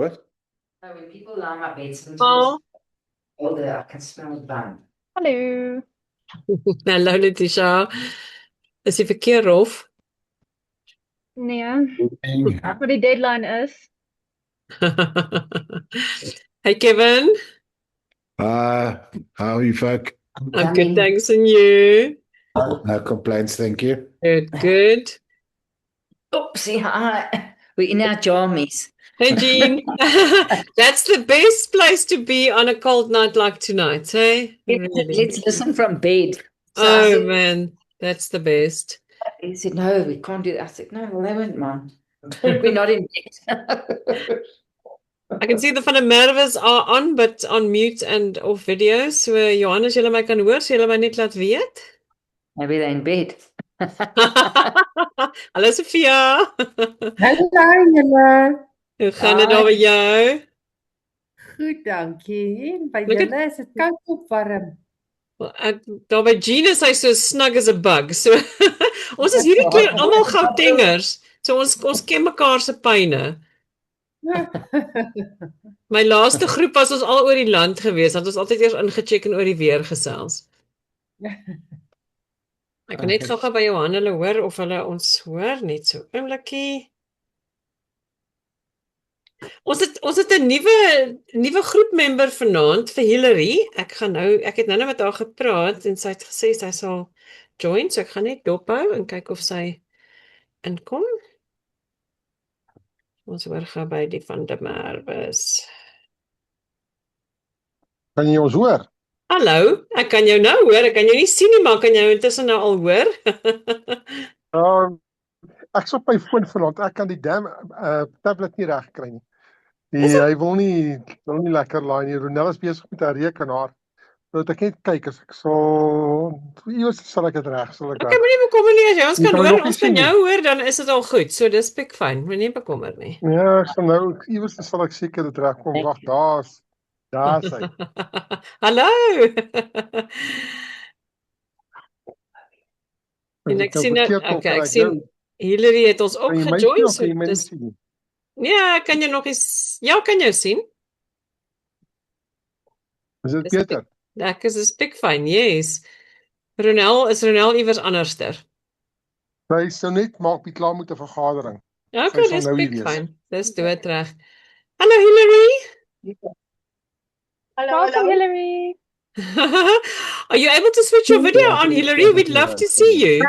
What? Oh, when people lie on my bed, sometimes Oh, I can smell the bun. hallo. Hallo Letitia. Is die verkeer rof? Nee, Evening. wat die deadline is. Hey Kevin, How are you folk? I'm good, Coming. thanks, and you? No complaints, thank you. Good, good. Oopsie, hi. We're in our jammies. Hey Jean, that's the best place to be on a cold night like tonight, hey? Really? Let's listen from bed. So I Oh said, man, that's the best. he said, no, we can't do that. I said, no, well, they won't mind. We're not in bed. I can see the van der Merwes are on, but on mute and off video. So Johannes, julle my kan hoor, so julle my net laat weet. Maybe they're in bed. Hallo Sophia. Hallo julle. Hoe gaan dit daar by jou? Goed, dankie. En by Look at- julle is dit koud of warm? Daar by Jean is hy so snug as 'n bug. So ons is hierdie keer almal Gautengers. So ons ken mekaar se pyne. My laaste groep was ons al oor die land gewees, want ons altyd eers ingecheck en oor die weer gesels. Ek kan net gou-gou by Johan hulle hoor of hulle ons hoor net so. Oombliekie. Ons het 'n nuwe groepmember vanaand vir Hillary. Ek het nou met haar gepraat en sy het gesê sy sal join, so ek gaan net dophou en kyk of sy inkom. Ons hoor gou by die van der Merwes. Kan jy ons hoor? Hallo, ek kan jou nou hoor. Ek kan jou nie sien nie, maar kan jou intussen nou al hoor? Ek is op my foon vanaand. Ek kan die tablet nie reg kry nie. Hy wil nie lekker laai nie. Ronel is besig met 'n rekenaar. Sodat ek net kyk as ek iewers sal ek dit reg, sal ek. Okay, moenie bekommer nie as jy ons Jy kan kan my hoor, nog ons nie kan sien jou hoor, dan is dit al goed. So dis pik fyn. Moenie bekommer nie. Ja, ek sal nou iewers sal ek seker dit reg kom. Wag, daar's hy. Hallo. En ek Nou sien verkeerd op, okay, maar ek sien nou- Hillary het ons Kan jy my opgejoin. sien of So kan jy my nie dis sien nie? ja, kan jy nog eens ja, kan jou sien. Is dit Dis beter? Ek is pik fyn. Yes. Ronel iewers anderster. Hy sou net maak bietjie klaar met 'n vergadering. Okay, sal dis nou hier pik wees. fyn. Dis doodreg. Hallo Hillary. Welkom Hillary. Are you able to switch your video on, Hillary? We'd love to see you.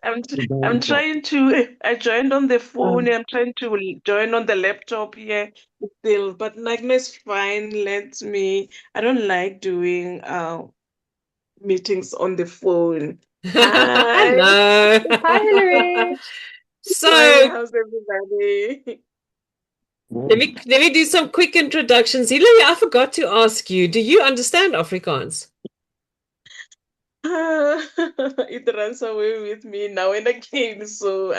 I'm trying to. I joined on the phone. I'm trying to join on the laptop here still, but Nagna's fine. Let me. I don't like doing meetings on the phone. Hi. Hello. Hi Hillary. So Hi, how's everybody? let me do some quick introductions. Hillary, I forgot to ask you, do you understand Afrikaans? It runs away with me now and again. So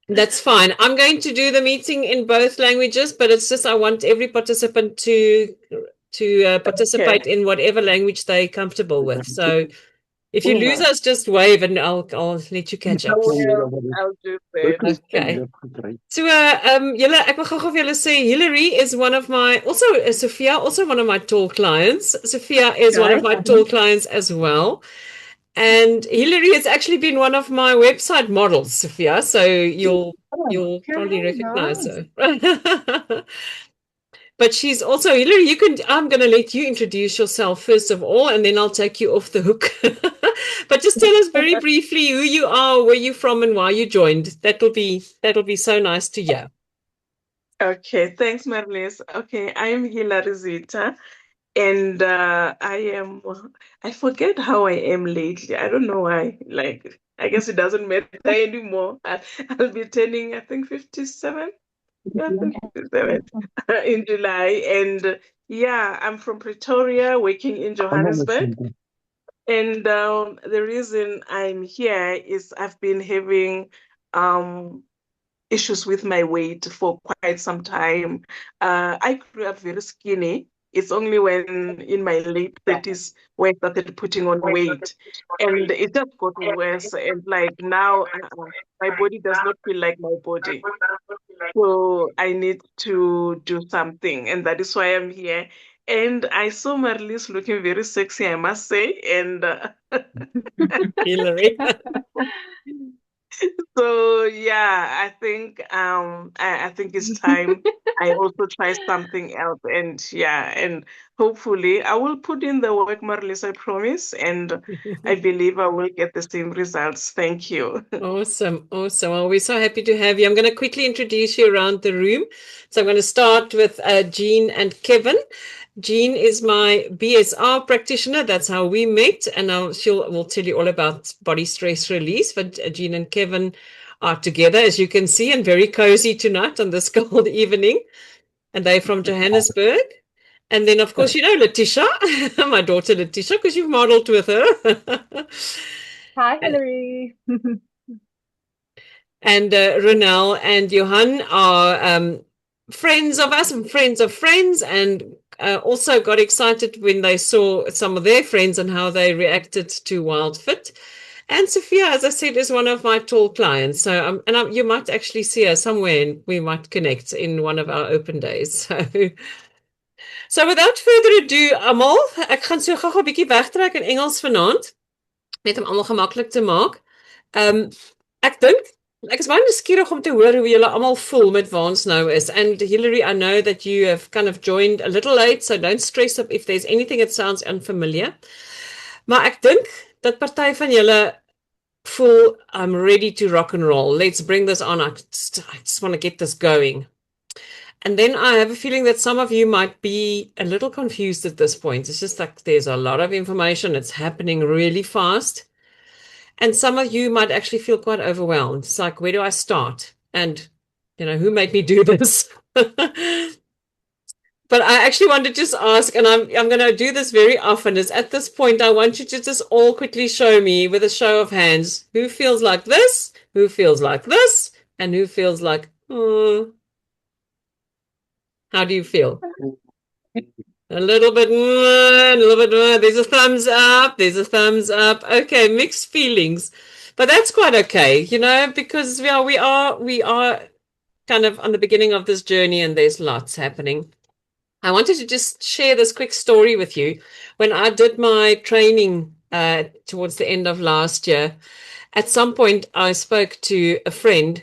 That's fine. I'm going to do the meeting in both languages, but it's just I want every participant to participate in whatever language they're comfortable with. So if you lose us, just wave and I'll let you catch up. I'll do that. Okay. So julle ek wil gou vir julle sê Hillary is one of my Sophia also one of my tall clients. Sophia is one of my tall clients as well. And Hillary has actually been one of my website models, Sophia, so you'll probably recognize her. But she's also Hillary, I'm going to let you introduce yourself first of all, and then I'll take you off the hook. But just tell us very briefly who you are, where you're from, and why you joined. That'll be so nice to hear. Okay, thanks, Marlies. Okay, I am Hillary Zita, and I forget how I am lately. I don't know why. Like, I guess it doesn't matter anymore. I'll be turning, I think, 57. Yeah, 57 in July. And yeah, I'm from Pretoria, working in Johannesburg. And the reason I'm here is I've been having issues with my weight for quite some time. I grew up very skinny. It's only when in my late 30s where I started putting on weight, and it just got worse. And like now, my body does not feel like my body. So I need to do something, and that is why I'm here. And I saw Marlies looking very sexy, I must say. And Hillary. so yeah, I think it's time I also try something else. And yeah, and hopefully I will put in the work, Marlies, I promise. And I believe I will get the same results. Thank you. Awesome, awesome. Well, we're so happy to have you. I'm going to quickly introduce you around the room. So I'm going to start with Jean and Kevin. Jean is my BSR practitioner. That's how we met, and we'll tell you all about body stress release. But Jean and Kevin are together, as you can see, and very cozy tonight on this cold evening. And they're from Johannesburg. And then, of course, you know Letitia, my daughter Letitia, because you've modeled with her. Hi, Hillary. And Ronel and Johan are friends of us and friends of friends, and also got excited when they saw some of their friends and how they reacted to WildFit. And Sophia, as I said, is one of my tall clients. So, you might actually see her somewhere, and we might connect in one of our open days. So without further ado, almal, ek gaan so gou-gou 'n bietjie wegtrek in Engels vanaand, net om almal gemaklik te maak. Ek dink ek is baie nuuskierig om te hoor hoe julle almal voel met waar ons nou is. And Hillary, I know that you have kind of joined a little late, so don't stress up if there's anything that sounds unfamiliar. Maar ek dink dat party van julle voel I'm ready to rock and roll. Let's bring this on. I just want to get this going. And then I have a feeling that some of you might be a little confused at this point. It's just like there's a lot of information. It's happening really fast. And some of you might actually feel quite overwhelmed. It's like, where do I start? And, who made me do this? But I actually want to just ask, and I'm going to do this very often, is at this point, I want you to just all quickly show me with a show of hands, who feels like this, who feels like this, and who feels like, oh. How do you feel? A little bit more, a little bit more. There's a thumbs up. There's a thumbs up. Okay, mixed feelings. But that's quite okay, because we are kind of on the beginning of this journey, and there's lots happening. I wanted to just share this quick story with you. When I did my training towards the end of last year, at some point I spoke to a friend,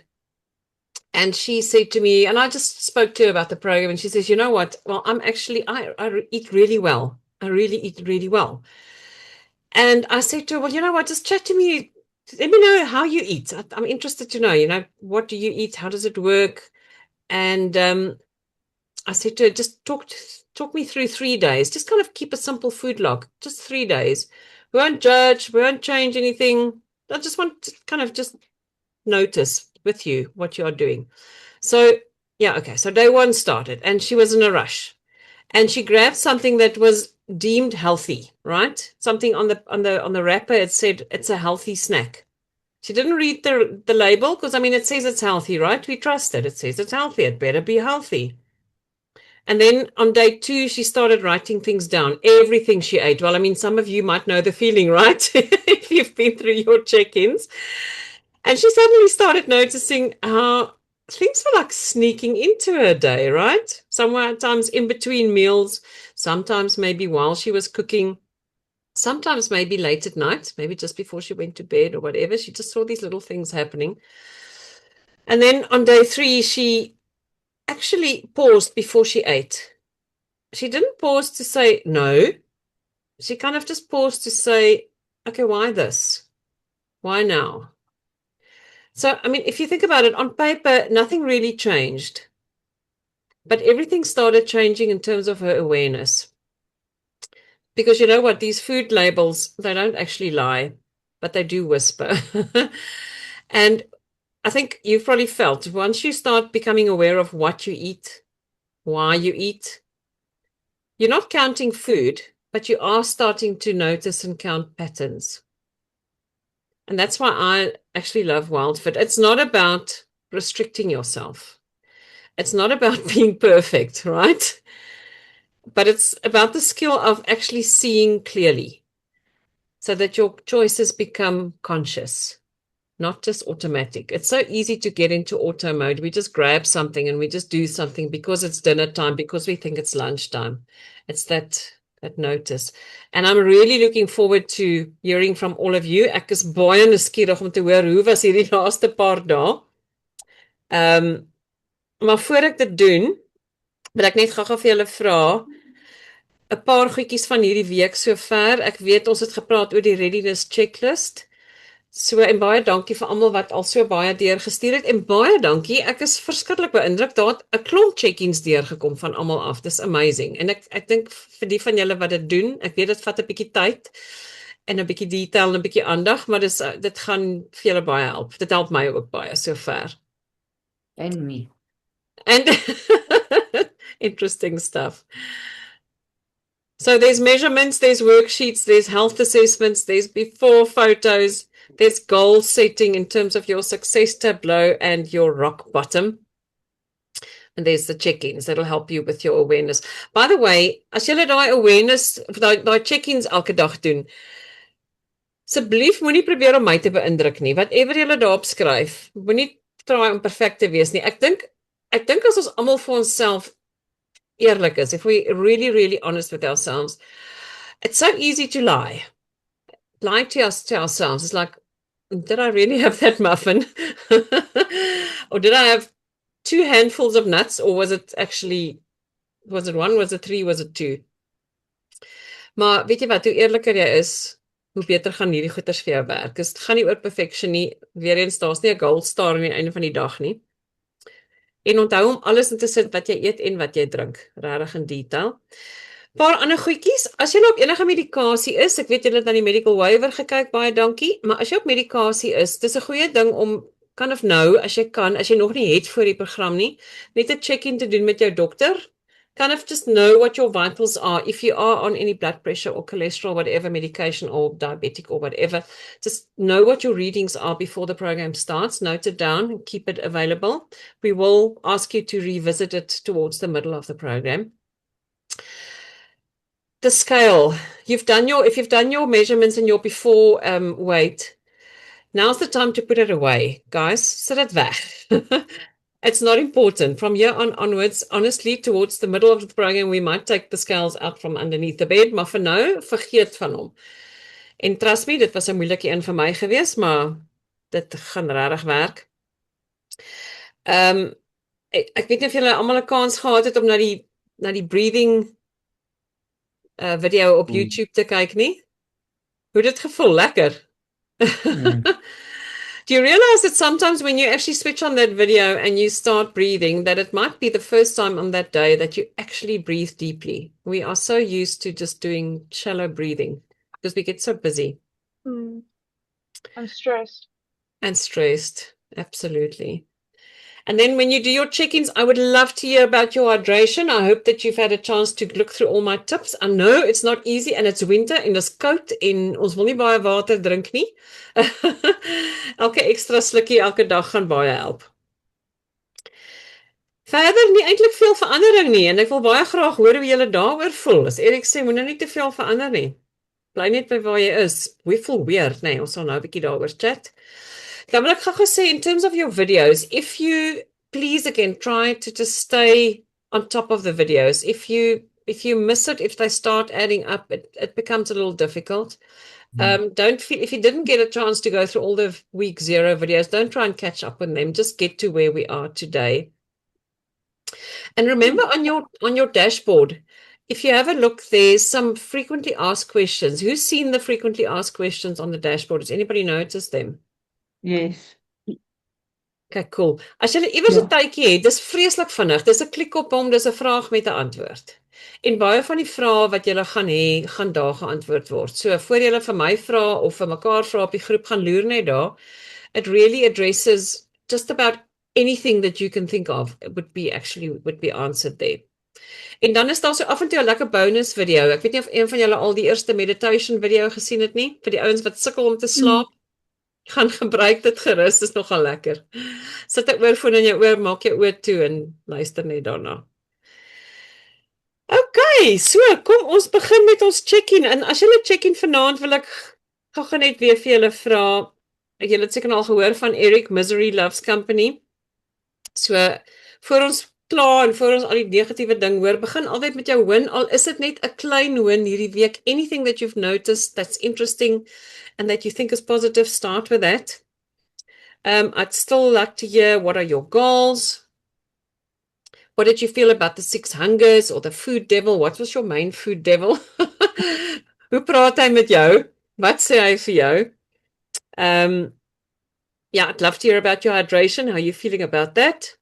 and she said to me, and I just spoke to her about the program, and she says, you know what? Well, I eat really well. I really eat really well. And I said to her, well, you know what? Just chat to me. Let me know how you eat. I'm interested to know, what do you eat? How does it work? And I said to her, just talk me through 3 days. Just kind of keep a simple food log, just 3 days. We won't judge. We won't change anything. I just want to kind of just notice with you what you are doing. So yeah, okay. So day 1 started, and she was in a rush, and she grabbed something that was deemed healthy, right? Something on the wrapper, it said it's a healthy snack. She didn't read the label, because it says it's healthy, right? We trust it. It says it's healthy. It better be healthy. And then on day 2, she started writing things down, everything she ate. Well, some of you might know the feeling, right? If you've been through your check-ins. And she suddenly started noticing how things were like sneaking into her day, right? Sometimes in between meals, sometimes maybe while she was cooking, sometimes maybe late at night, maybe just before she went to bed or whatever. She just saw these little things happening. And then on day 3, she actually paused before she ate. She didn't pause to say no. She kind of just paused to say, okay, why this? Why now? So, if you think about it, on paper, nothing really changed. But everything started changing in terms of her awareness. Because you know what? These food labels, they don't actually lie, but they do whisper. And I think you've probably felt, once you start becoming aware of what you eat, why you eat, you're not counting food, but you are starting to notice and count patterns. And that's why I actually love WildFit. It's not about restricting yourself. It's not about being perfect, right? But it's about the skill of actually seeing clearly so that your choices become conscious. not just automatic. It's so easy to get into auto mode. We just grab something and we just do something because it's dinner time, because we think it's lunchtime. It's that notice. And I'm really looking forward to hearing from all of you. Ek is baie nuuskierig om te hoor hoe was hierdie laaste paar dae. Maar voor ek dit doen, wil ek net gou-gou vir julle vra 'n paar goedjies van hierdie week sover. Ek weet ons het gepraat oor die readiness checklist. So en baie dankie vir almal wat al so baie deurgestuur het en baie dankie. Ek is verskriklik beïndruk. Daar het 'n klomp check-ins deurgekom van almal af. Dis amazing. En ek dink vir die van julle wat dit doen, ek weet dit vat 'n bietjie tyd en 'n bietjie detail en 'n bietjie aandag, maar dit gaan vir julle baie help. Dit help my ook baie sover. En me. And interesting stuff. So there's measurements, there's worksheets, there's health assessments, there's before photos, there's goal setting in terms of your success tableau and your rock bottom. And there's the check-ins that'll help you with your awareness. By the way, as julle daai awareness, of daai check-ins elke dag doen, asseblief moenie probeer om my te beïndruk nie. Whatever julle daarop skryf, moenie try om perfek te wees nie. Ek dink as ons almal vir onsself eerlik is, if we really, really honest with ourselves, it's so easy to lie. Lie to ourselves. It's like, did I really have that muffin? Or did I have 2 handfuls of nuts? Or was it 1, was it 3, was it 2? Maar weet jy wat, hoe eerliker jy is, hoe beter gaan hierdie goeders vir jou werk. Dit gaan nie oor perfection nie. Weer eens, daar's nie 'n gold star aan die einde van die dag nie. En onthou om alles in te sit wat jy eet en wat jy drink, regtig in detail. Paar ander goedjies, as jy nou op enige medikasie is, ek weet julle het na die medical waiver gekyk, baie dankie, maar as jy op medikasie is, dis 'n goeie ding om kan of nou, as jy nog nie het voor die program nie, net 'n check-in te doen met jou dokter. Kind of just know what your vitals are. If you are on any blood pressure or cholesterol, whatever medication or diabetic or whatever, just know what your readings are before the program starts. Note it down and keep it available. We will ask you to revisit it towards the middle of the program. The scale. If you've done your measurements and your before weight, now's the time to put it away, guys. Sit it weg. It's not important. From here onwards, honestly, towards the middle of the program, we might take the scales out from underneath the bed, maar vir nou, vergeet van hom. En trust me, dit was 'n moeilike een vir my gewees, maar dit gaan regtig werk. Ek weet nie of julle almal 'n kans gehad het om na die breathing video op YouTube te kyk nie. Hoe dit gevoel? Lekker. Do you realize that sometimes when you actually switch on that video and you start breathing, that it might be the first time on that day that you actually breathe deeply? We are so used to just doing shallow breathing because we get so busy. I'm stressed. And stressed, absolutely. And then when you do your check-ins, I would love to hear about your hydration. I hope that you've had a chance to look through all my tips. I know it's not easy and it's winter en dis koud en ons wil nie baie water drink nie. Elke ekstra slukkie elke dag gaan baie help. Verder nie eintlik veel verandering nie en ek wil baie graag hoor hoe julle daaroor voel. As Erik sê, moenie nie te veel verander nie. Bly net by waar jy is. We feel weird, nee, ons sal nou 'n bietjie daaroor chat. Dan wil ek gou say, in terms of your videos, if you please again try to just stay on top of the videos. If you miss it, if they start adding up, it becomes a little difficult. Don't feel, if you didn't get a chance to go through all the week 0 videos, don't try and catch up on them. Just get to where we are today. And remember on your dashboard, if you have a look, there's some frequently asked questions. Who's seen the frequently asked questions on the dashboard? Has anybody noticed them? Yes. Okay, cool. As jy iewers 'n tydjie het, dis vreeslik vinnig. Dis 'n klik op hom, dis 'n vraag met 'n antwoord. En baie van die vrae wat julle gaan hê, gaan daar geantwoord word. So voor julle vir my vra of vir mekaar vra op die groep, gaan loer net daar. It really addresses just about anything that you can think of. It would be answered there. En dan is daar so af en toe 'n lekker bonus video. Ek weet nie of een van julle al die eerste meditation video gesien het nie, vir die ouens wat sukkel om te slaap. Gaan gebruik dit gerus, dis nogal lekker. Sit 'n oorfoon in jou oor, maak jou oor toe en luister net daarna. Okay, so kom ons begin met ons check-in. En as julle check-in vanaand wil ek gou net weer vir julle vra, Julle het seker al gehoor van Eric Misery Loves Company. So voor ons klaar en voor ons al die negatiewe ding hoor, begin altyd met jou win, al is dit net 'n klein win hierdie week. Anything that you've noticed that's interesting and that you think is positive, start with that. I'd still like to hear, what are your goals? What did you feel about the 6 hungers or the food devil? What was your main food devil? Hoe praat hy met jou? Wat sê hy vir jou? Yeah, I'd love to hear about your hydration. How are you feeling about that?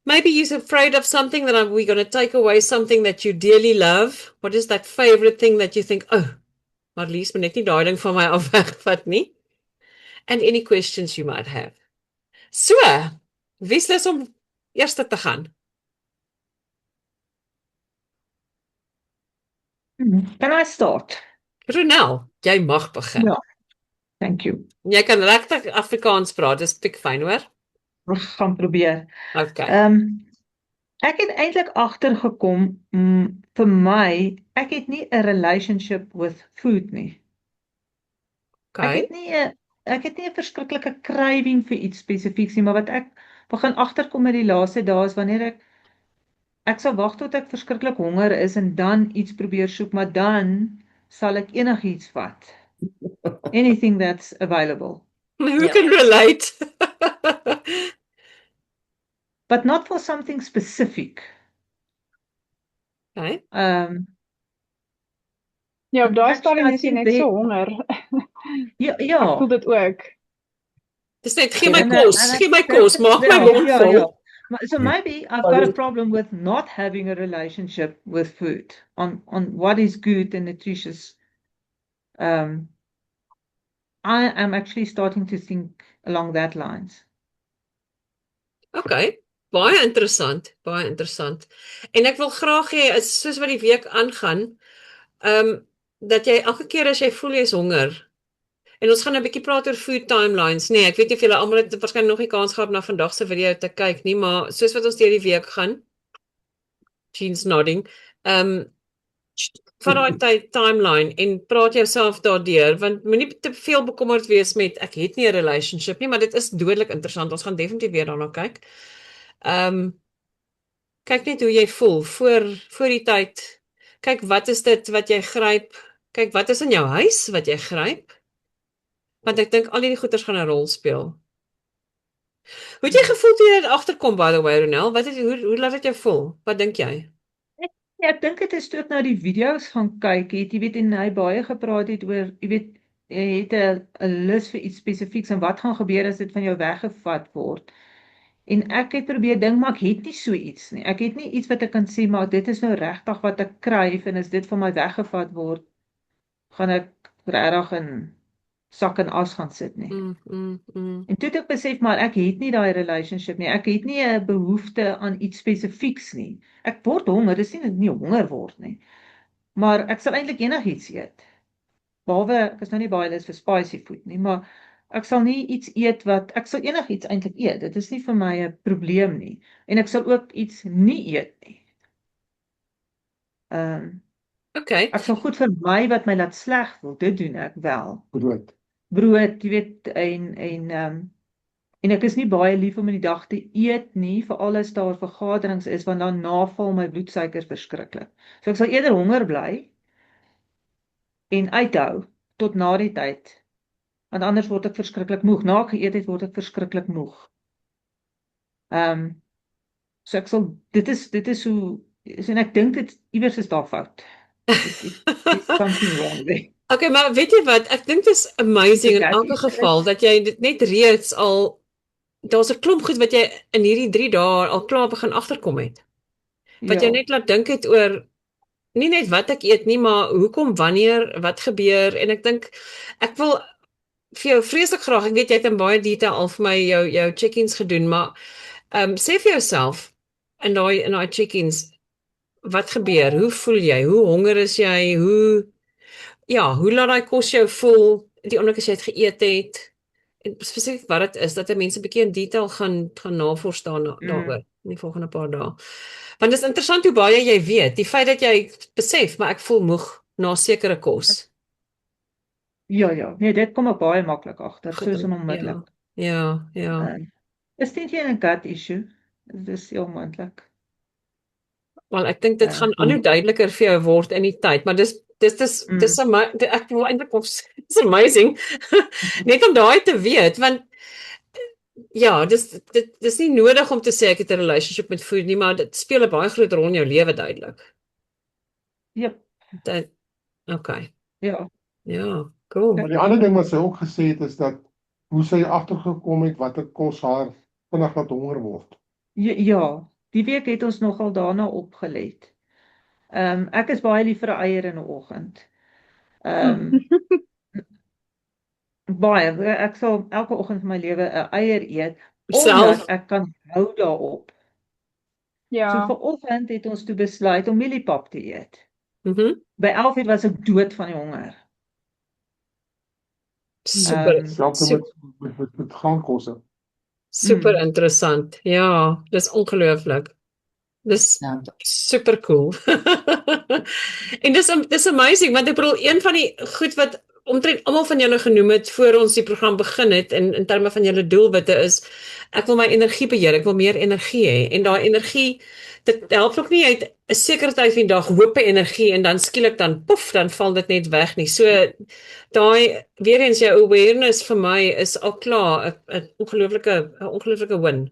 Maybe you're afraid of something that we're going to take away something that you dearly love. What is that favorite thing that you think, oh, Marlies, moet net nie daai ding van my af wegvat nie? And any questions you might have. So, wie's lus om eerste te gaan? Can I start? Ronel, jy mag begin. Ja. Thank you. Jy kan regtig Afrikaans praat, dis tik fyn, hoor? Ons gaan probeer. Okay. Ek het eintlik agtergekom, vir my, ek het nie 'n relationship with food nie. Okay. Ek het nie 'n verskriklike craving vir iets spesifieks nie, maar wat ek begin agterkom met die laaste dae is wanneer ek sal wag tot ek verskriklik honger is en dan iets probeer soek, maar dan sal ek enigiets vat. Anything that's available. Who can relate? But not for something specific. Okay. Ja, op daai Actually, stadium I is jy think net so they- honger. Ja. Ek voel dit ook. Dis net, gee my And, kos, and gee my that's kos, maak my well, mond yeah, vol. yeah. So maybe I've got a problem with not having a relationship with food on what is good and nutritious. I am actually starting to think along that lines. Okay, baie interessant, baie interessant. En ek wil graag hê, soos wat die week aangaan, dat jy elke keer as jy voel jy's honger, en ons gaan 'n bietjie praat oor food timelines. Nee, ek weet nie of julle almal het waarskynlik nog nie kans gehad na vandag se video te kyk nie, maar soos wat ons deur die week gaan, Jean's nodding, van daai timeline en praat jouself daardeur, want moenie te veel bekommerd wees met ek het nie 'n relationship nie, maar dit is dodelik interessant. Ons gaan definitief weer daarna kyk. Kyk net hoe jy voel voor die tyd. Kyk wat is dit wat jy gryp? Kyk wat is in jou huis wat jy gryp? Want ek dink al hierdie goeders gaan 'n rol speel. Hoe het jy gevoel toe jy dit agterkom, by the way, Ronel? Hoe laat dit jou voel? Wat dink jy? Ja, ek dink dit is toe ek na die video's gaan kyk het, jy weet, en hy baie gepraat het oor, jy weet, jy het 'n lus vir iets spesifieks en wat gaan gebeur as dit van jou weggevat word. En ek het probeer dink, maar ek het nie so iets nie. Ek het nie iets wat ek kan sê, maar dit is nou regtig wat ek kryf en as dit van my weggevat word, gaan ek regtig in sak en as gaan sit nie. En toe het ek besef, maar ek het nie daai relationship nie. Ek het nie 'n behoefte aan iets spesifieks nie. Ek word honger, dis nie dat ek nie honger word nie. Maar ek sal eintlik enigiets eet. Behalwe, ek is nou nie baie lus vir spicy food nie, maar ek sal nie iets eet ek sal enigiets eintlik eet. Dit is nie vir my 'n probleem nie. En ek sal ook iets nie eet nie. Okay. Ek sal goed vermy wat my laat sleg voel. Dit doen ek wel. Brood, jy weet, en ek is nie baie lief om in die dag te eet nie, veral as daar vergaderings is, want dan naval my bloedsuikers verskriklik. So ek sal eerder honger bly en uithou tot na die tyd, want anders word ek verskriklik moeg. Na ek geëet het, word ek verskriklik moeg. So ek sal, dit is hoe, en ek dink dit, iewers is daar fout. It's something wrong there. Okay, maar weet jy wat, ek dink dit is amazing in elke geval, dat jy dit net reeds al, daar's 'n klomp goed wat jy in hierdie 3 dae al klaar begin agterkom het. Wat jou net laat dink het oor, nie net wat ek eet nie, maar hoekom, wanneer, wat gebeur, en ek dink, ek wil vir jou vreeslik graag, ek weet jy het in baie detail al vir my jou check-ins gedoen, maar sê vir jouself, in daai check-ins, wat gebeur, hoe voel jy, hoe honger is jy, hoe laat daai kos jou voel, die oomblik as jy het geëet het, en spesifiek wat dit is, dat mense 'n bietjie in detail gaan navors daaroor, in die volgende paar dae. Want dit is interessant hoe baie jy weet, die feit dat jy besef, maar ek voel moeg na sekere kos. Ja, nee, dit kom ek baie maklik agter, Goed soos om- onmiddellik. Ja. Is dit nie 'n gut issue? Dis heel moontlik. Wel, ek dink dit Ja. gaan al hoe duideliker vir jou word in die tyd, maar dis ek wil eintlik it's amazing. Net om daai te weet, want ja, dis nie nodig om te sê ek het 'n relationship met food nie, maar dit speel 'n baie groot rol in jou lewe duidelik. Jep, Okay. ja. Ja, cool. Maar die ander ding wat sy ook gesê het is dat hoe sy agtergekom het watter kos haar vinnig laat honger word. Ja, die week het ons nogal daarna opgelet. Ek is baie lief vir 'n eier in 'n oggend. Baie, ek sal elke oggend van my lewe 'n eier eet, Self. omdat ek kan hou daarop. So Ja. vanoggend het ons toe besluit om mieliepap te eet. Mhm. By 11:00 was ek dood van die honger. Super, Selfs met graankosse. super interessant. Ja, dis ongelooflik. Dis Ja. super cool. En dis amazing want ek bedoel een van die goed wat omtrent almal van julle genoem het voor ons die program begin het in terme van julle doelwitte is ek wil my energie beheer, ek wil meer energie hê en daai energie dit help ook nie uit 'n sekere tyd van die dag hoop energie en dan skielik dan poef dan val dit net weg nie. So daai weer eens jou awareness vir my is al klaar 'n ongelooflike win.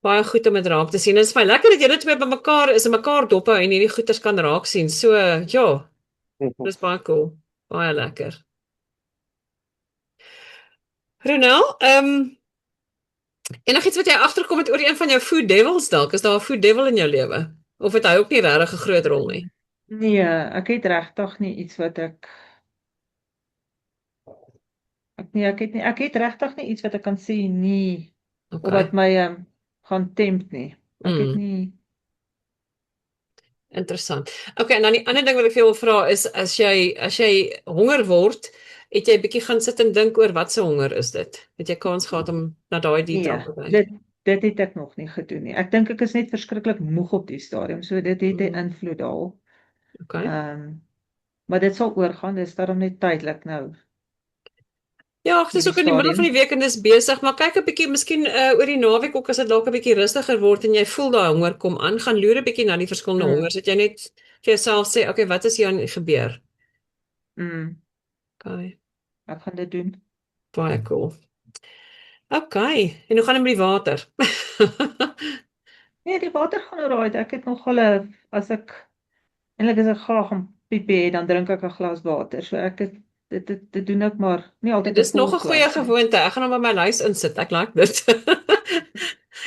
Baie goed om dit raak te sien. Dit is vir my lekker dat julle twee bymekaar is en mekaar dop hou en hierdie goeters kan raak sien. So ja, dis baie cool. Baie lekker. Ronel, enigiets wat jy agterkom het oor een van jou food devils dalk? Is daar 'n food devil in jou lewe? Of het hy ook nie regtig 'n groot rol nie? Nee, ek het regtig nie iets wat ek het regtig nie iets wat ek kan sê nie, of Okay. wat my gaan tempt nie. Ek het Mm. nie Interessant. Okay, en dan die ander ding wat ek vir jou wil vra is as jy honger word, het jy 'n bietjie gaan sit en dink oor wat se honger is dit? Het jy kans gehad om na daai detail te kyk? dit het ek nog nie gedoen nie. Ek dink ek is net verskriklik moeg op die stadium, so dit het 'n invloed daar. Okay. Maar dit sal oorgaan, dis daarom net tydelik nou. Ja, dit is ook in die middel van die week en dis besig, maar kyk 'n bietjie miskien oor die naweek ook as dit dalk 'n bietjie rustiger word en jy voel daai honger kom aan, gaan loer 'n bietjie na die verskillende hongers, dat jy net vir jouself sê, okay, wat is hier gebeur? Okay, Ek gaan dit doen. baie cool. Okay, en hoe gaan dit met die water? Nee, die water gaan alright. Ek het nogal eintlik as ek graag 'n piepie het, dan drink ek 'n glas water. So ek het dit doen ek maar nie altyd. Dit is nog 'n goeie gewoonte. Ek gaan hom by my lys insit. Ek like dit.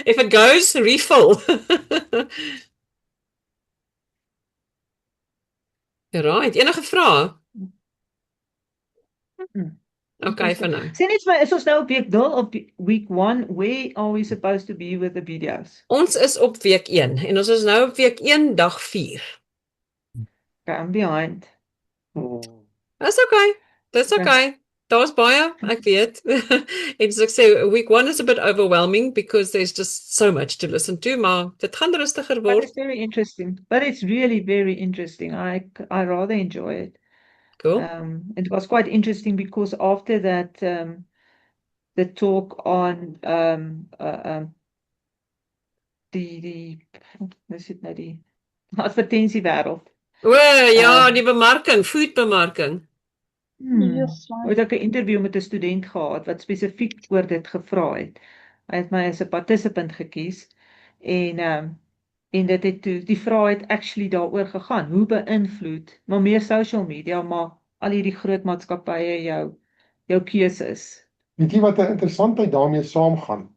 If it goes, refill. Right, enige vrae? Okay, vir nou. Sê net vir my, is ons nou op week 0 of week 1? Where are we supposed to be with the videos? Ons is op week 1 en ons is nou op week 1 dag 4. Okay, I'm behind. Dis okay. Dis okay. Daar's baie, ek weet. En soos ek sê, week 1 is a bit overwhelming because there's just so much to listen to, maar dit gaan rustiger But word. it's very interesting. But it's really very interesting. I rather enjoy it. Cool. It was quite interesting because after that, the talk on wat is dit nou die advertensiewêreld. O, ja, die bemarking, foodbemarking. Het ek 'n interview met 'n student gehad wat spesifiek oor dit gevra het. Hy het my as 'n participant gekies en dit het toe die vraag het actually daaroor gegaan. Hoe beïnvloed maar meer social media, maar al hierdie groot maatskappye jou keuses. Weet jy wat 'n interessantheid daarmee saamgaan?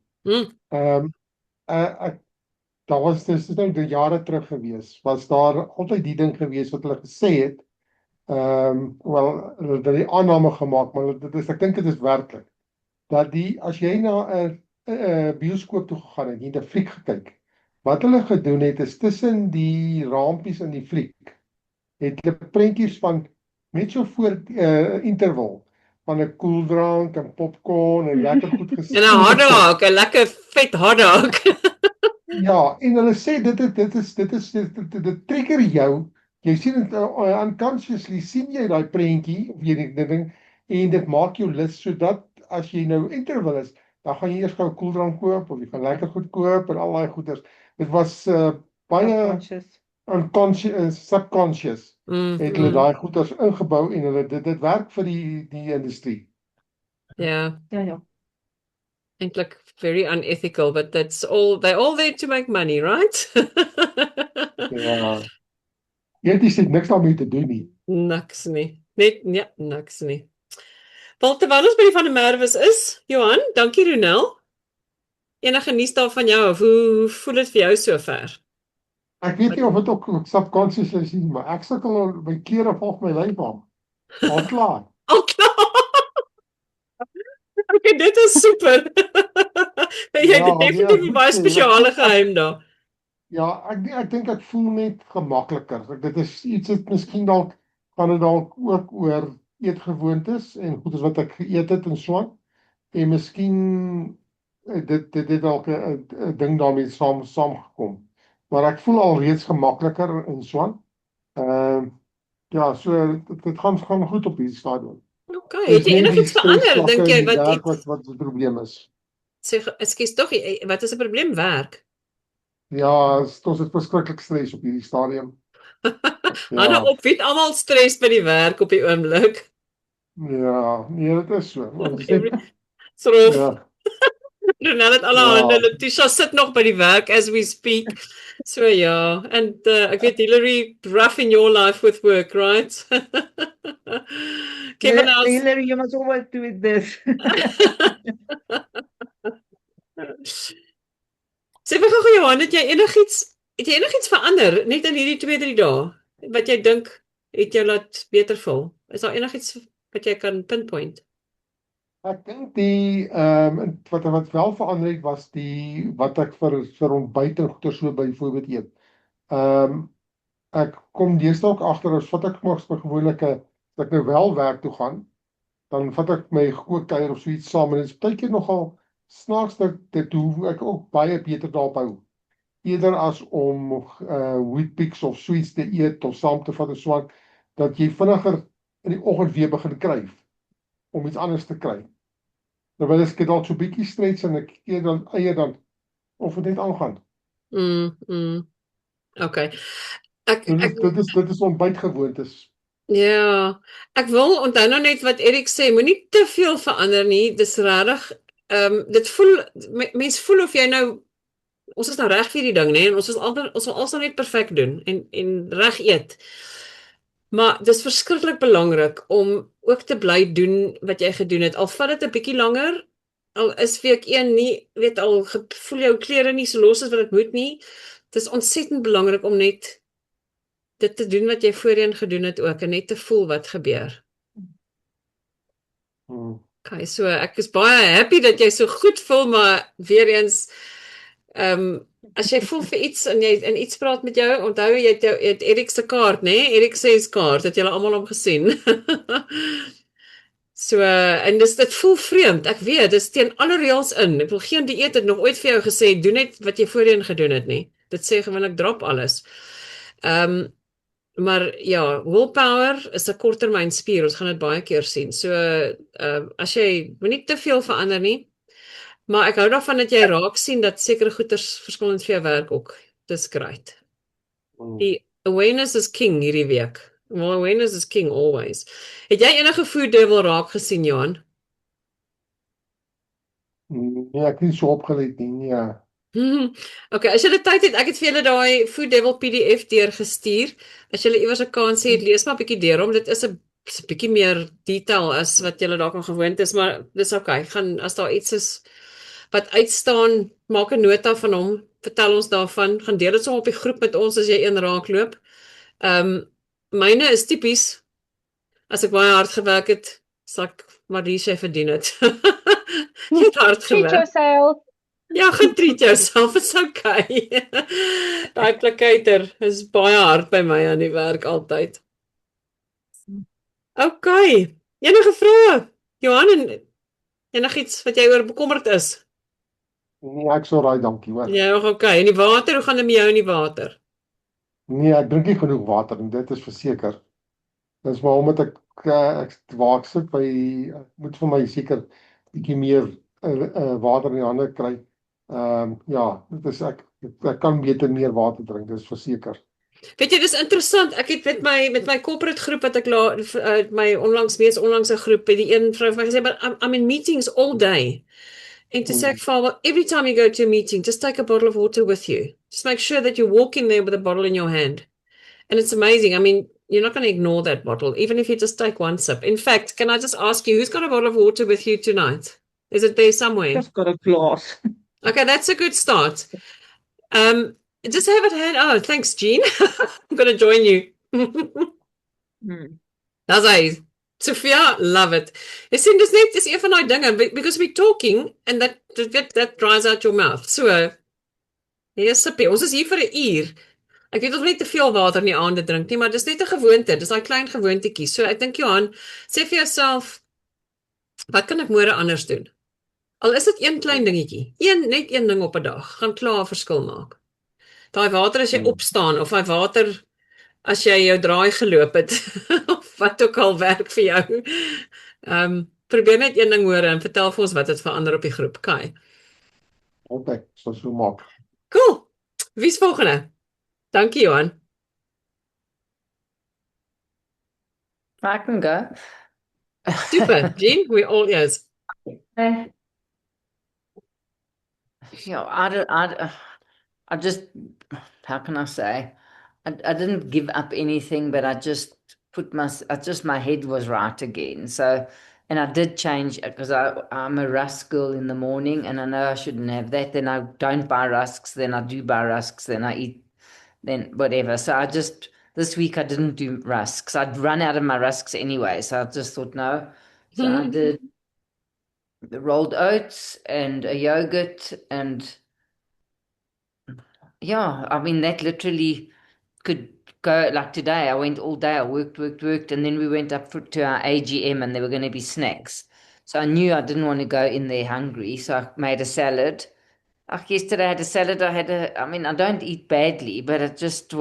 Daar was dis nou die jare terug gewees, was daar altyd die ding gewees wat hulle gesê het. Wel, hulle het die aanname gemaak, maar ek dink dit is werklik. Dat as jy na 'n bioskoop toe gegaan het, jy het 'n fliek gekyk. Wat hulle gedoen het is tussen die rampies in die fliek het hulle prentjies van net so voor interval van 'n koeldrank en popcorn en lekker goed gesien. En 'n hotdog, 'n lekker vet hotdog. Ja, en hulle sê dit trigger jou jy sien dit unconsciously sien jy daai prentjie of jy ding en dit maak jou lus sodat as jy nou interval is, dan gaan jy eers gou 'n koeldrank koop of jy gaan lekker goed koop en al daai goeders. Dit was baie Conscious. subconscious het hulle daai goeders ingebou en hulle dit werk vir die industrie. Ja, Ja. eintlik very unethical, but they're all there to make money, right? Ja. Eties het niks daarmee te doen nie. Niks nie. Niks nie. Wel, terwyl ons by die van der Merwes is, Johan, dankie Ronel. Enige nuus daar van jou of hoe voel dit vir jou sover? Ek weet nie of dit ook subconscious is nie, maar ek sukkel al by klere volg my lyfbaan. Al klaar. Al klaar. Okay, dit is super. Jy het definitief 'n baie spesiale geheim daar. Ja, ek dink ek voel net gemakliker. Dit is iets wat miskien dalk gaan dit dalk ook oor eetgewoontes en goeders wat ek geëet het en so aan. En miskien dit dalk 'n ding daarmee saamgekom. Maar ek voel al reeds gemakliker en so aan. Ja, so dit gaan goed op hierdie stadium. Okay, het jy enigiets verander dink jy wat die probleem is? Sê ekskuus tog, wat is 'n probleem werk? Ja, ons het verskriklik stres op hierdie stadium. Anne op weet almal stres by die werk op die oomblik. Ja, nee, dit is so. Srof. Ja. Ronel het alle hande, Letitia sit nog by die werk as we speak. So ja, and ek weet Hillary, rough in your life with work, right? Kevin else. Hillary, you must always do it this. Sê vir gou Johan, het jy enigiets verander net in hierdie 2-3 dae? Wat jy dink het jou laat beter voel? Is daar enigiets wat jy kan pinpoint? Ek dink wat wel verander het was wat ek vir ontbyt en goeie so byvoorbeeld eet. Ek kom deesdae ook agter as wat ek mos gewoonlik as ek nou wel werk toe gaan, dan vat ek my gekookkuier of so iets saam en dit is baie keer nogal snaaks dat dit hoe ek ook baie beter daarop hou. Eerder as om Weet-Bix of so iets te eet of saam te vat en so aan, dat jy vinniger in die oggend weer begin kryf om iets anders te kry. Terwyl as ek dalk so bietjie stretch en ek eet dan eie dan of dit net aangaan. Okay. Dit is ontbytgewoontes. Ja, ek wil onthou nou net wat Erik sê, moenie te veel verander nie. Dis regtig dit voel mense voel of jy nou ons is nou reg vir die ding, nê? En ons wil alsou net perfek doen en reg eet. Maar dis verskriklik belangrik om ook te bly doen wat jy gedoen het. Al vat dit 'n bietjie langer, al is week 1 nie, weet al voel jou klere nie so los as wat dit moet nie. Dis ontsettend belangrik om net dit te doen wat jy voorheen gedoen het ook en net te voel wat gebeur. Okay, so ek is baie happy dat jy so goed voel, maar weer eens as jy voel vir iets en jy in iets praat met jou, onthou jy het Erik se kaart, né? Erik sê se kaart, het julle almal hom gesien. So en dit voel vreemd. Ek weet, dis teen alle reëls in. Ek wil geen dieet het nog ooit vir jou gesê doen net wat jy voorheen gedoen het nie. Dit sê gewoonlik drop alles. Maar ja, willpower is 'n korttermynspier. Ons gaan dit baie keer sien. So as jy moenie te veel verander nie, maar ek hou daarvan dat jy raak sien dat sekere goeders verskillend vir jou werk ook. Dis great. Die awareness is king hierdie week. Well, awareness is king always. Het jy enige food devil raak gesien, Johan? Nee, ek het nie so opgelet nie, ja. Okay, as jy tyd het, ek het vir julle daai Food Devil PDF deurgestuur. As jy iewers 'n kans het, lees maar 'n bietjie deur hom. Dit is 'n bietjie meer detail as wat jy dalk aan gewoond is, maar dis okay. Gaan as daar iets is wat uitstaan, maak 'n nota van hom, vertel ons daarvan, gaan deel dit sommer op die groep met ons as jy een raakloop. Myne is tipies as ek baie hard gewerk het, sal ek maar die sê verdien het. Jy het hard Treat gewerk. yourself. Ja, gaan treat jouself, is okay. Daai plakater is baie hard by my aan die werk altyd. Okay, enige vrae? Johan, en enigiets wat jy oor bekommerd is? Nee, ek sou raai, dankie hoor. Ja, okay. En die water, hoe gaan dit met jou in die water? Nee, ek drink nie genoeg water en dit is verseker. Dis maar omdat ek waar ek sit by ek moet vir my seker bietjie meer water in die hande kry. Ja, dit is ek kan beter meer water drink, dis verseker. Weet jy, dis interessant. Ek het met my corporate groep wat ek my mees onlangse groep, het die een vrou vir my gesê, but I'm in meetings all day. En toe sê ek vir haar, well, every time you go to a meeting, just take a bottle of water with you. Just make sure that you walk in there with a bottle in your hand. And it's amazing. I mean, you're not going to ignore that bottle, even if you just take one sip. In fact, can I just ask you, who's got a bottle of water with you tonight? Is it there somewhere? Just got a glass. Okay, that's a good start. Just have it hand. Oh, thanks, Jean. I'm going to join you. That's hy. Sophia, love it. Jy sien, dis een van daai dinge, because we're talking, and that dries out your mouth. So, hier sippie, ons is hier vir 'n uur. Ek weet ons net te veel water in die aande drink nie, maar dis net 'n gewoonte, dis daai klein gewoontetjie. So ek dink Johan, sê vir jouself, wat kan ek môre anders doen? Al is dit een klein dingetjie, net een ding op 'n dag, gaan klaar 'n verskil maak. Daai water as jy opstaan, of daai water as jy jou draai geloop het, of wat ook al werk vir jou. Probeer net een ding hoor en vertel vir ons wat het verander op die groep, Kai. Okay, so maak. Cool. Wie's volgende? Dankie, Johan. I can go. Super, Jean, we're all ears. I just, how can I say? I didn't give up anything, but I just my head was right again. So, and I did change because I'm a rusk girl in the morning, and I know I shouldn't have that. Then I don't buy rusks. Then I do buy rusks. Then I eat. Then whatever. So this week I didn't do rusks. I'd run out of my rusks anyway. So I just thought no. So I did the rolled oats and a yogurt, and yeah, I mean that literally could go, like today I went all day, I worked, and then we went up to our AGM and there were going to be snacks. So I knew I didn't want to go in there hungry, so I made a salad. Like yesterday I had a salad, I mean, I don't eat badly, but it just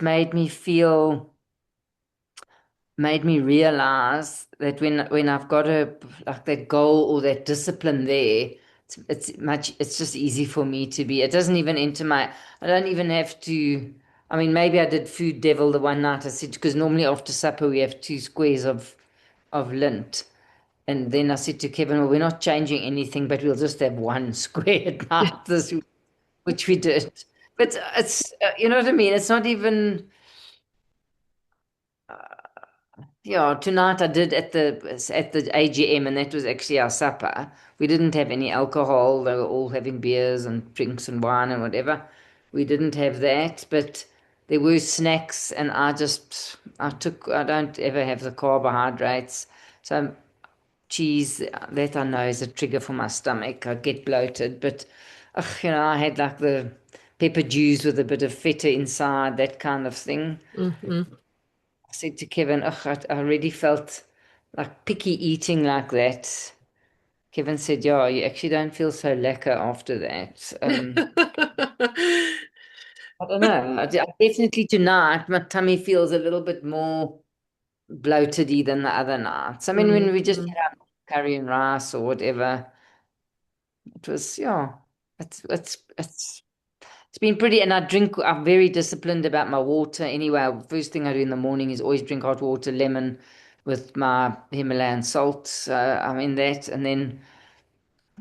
made me realize that when I've got that goal or that discipline there, it's just easy for me to be. It doesn't even enter I don't even have to. I mean, maybe I did food devil the one night. I said, because normally after supper we have 2 squares of Lindt. And then I said to Kevin, well, we're not changing anything, but we'll just have 1 square at night this week, which we did. But it's, you know what I mean? It's not even, tonight I did at the AGM, and that was actually our supper. We didn't have any alcohol. They were all having beers and drinks and wine and whatever. We didn't have that, but there were snacks, and I don't ever have the carbohydrates. So cheese, that I know is a trigger for my stomach. I get bloated, but I had like the pepper juice with a bit of feta inside, that kind of thing. I said to Kevin, I already felt like picky eating like that. Kevin said, yeah, you actually don't feel so lekker after that. I don't know. Definitely tonight, my tummy feels a little bit more bloated-y than the other nights. I mean, when we just had our curry and rice or whatever, it was, it's been pretty, and I'm very disciplined about my water anyway. First thing I do in the morning is always drink hot water, lemon with my Himalayan salt. So I'm in that, and then,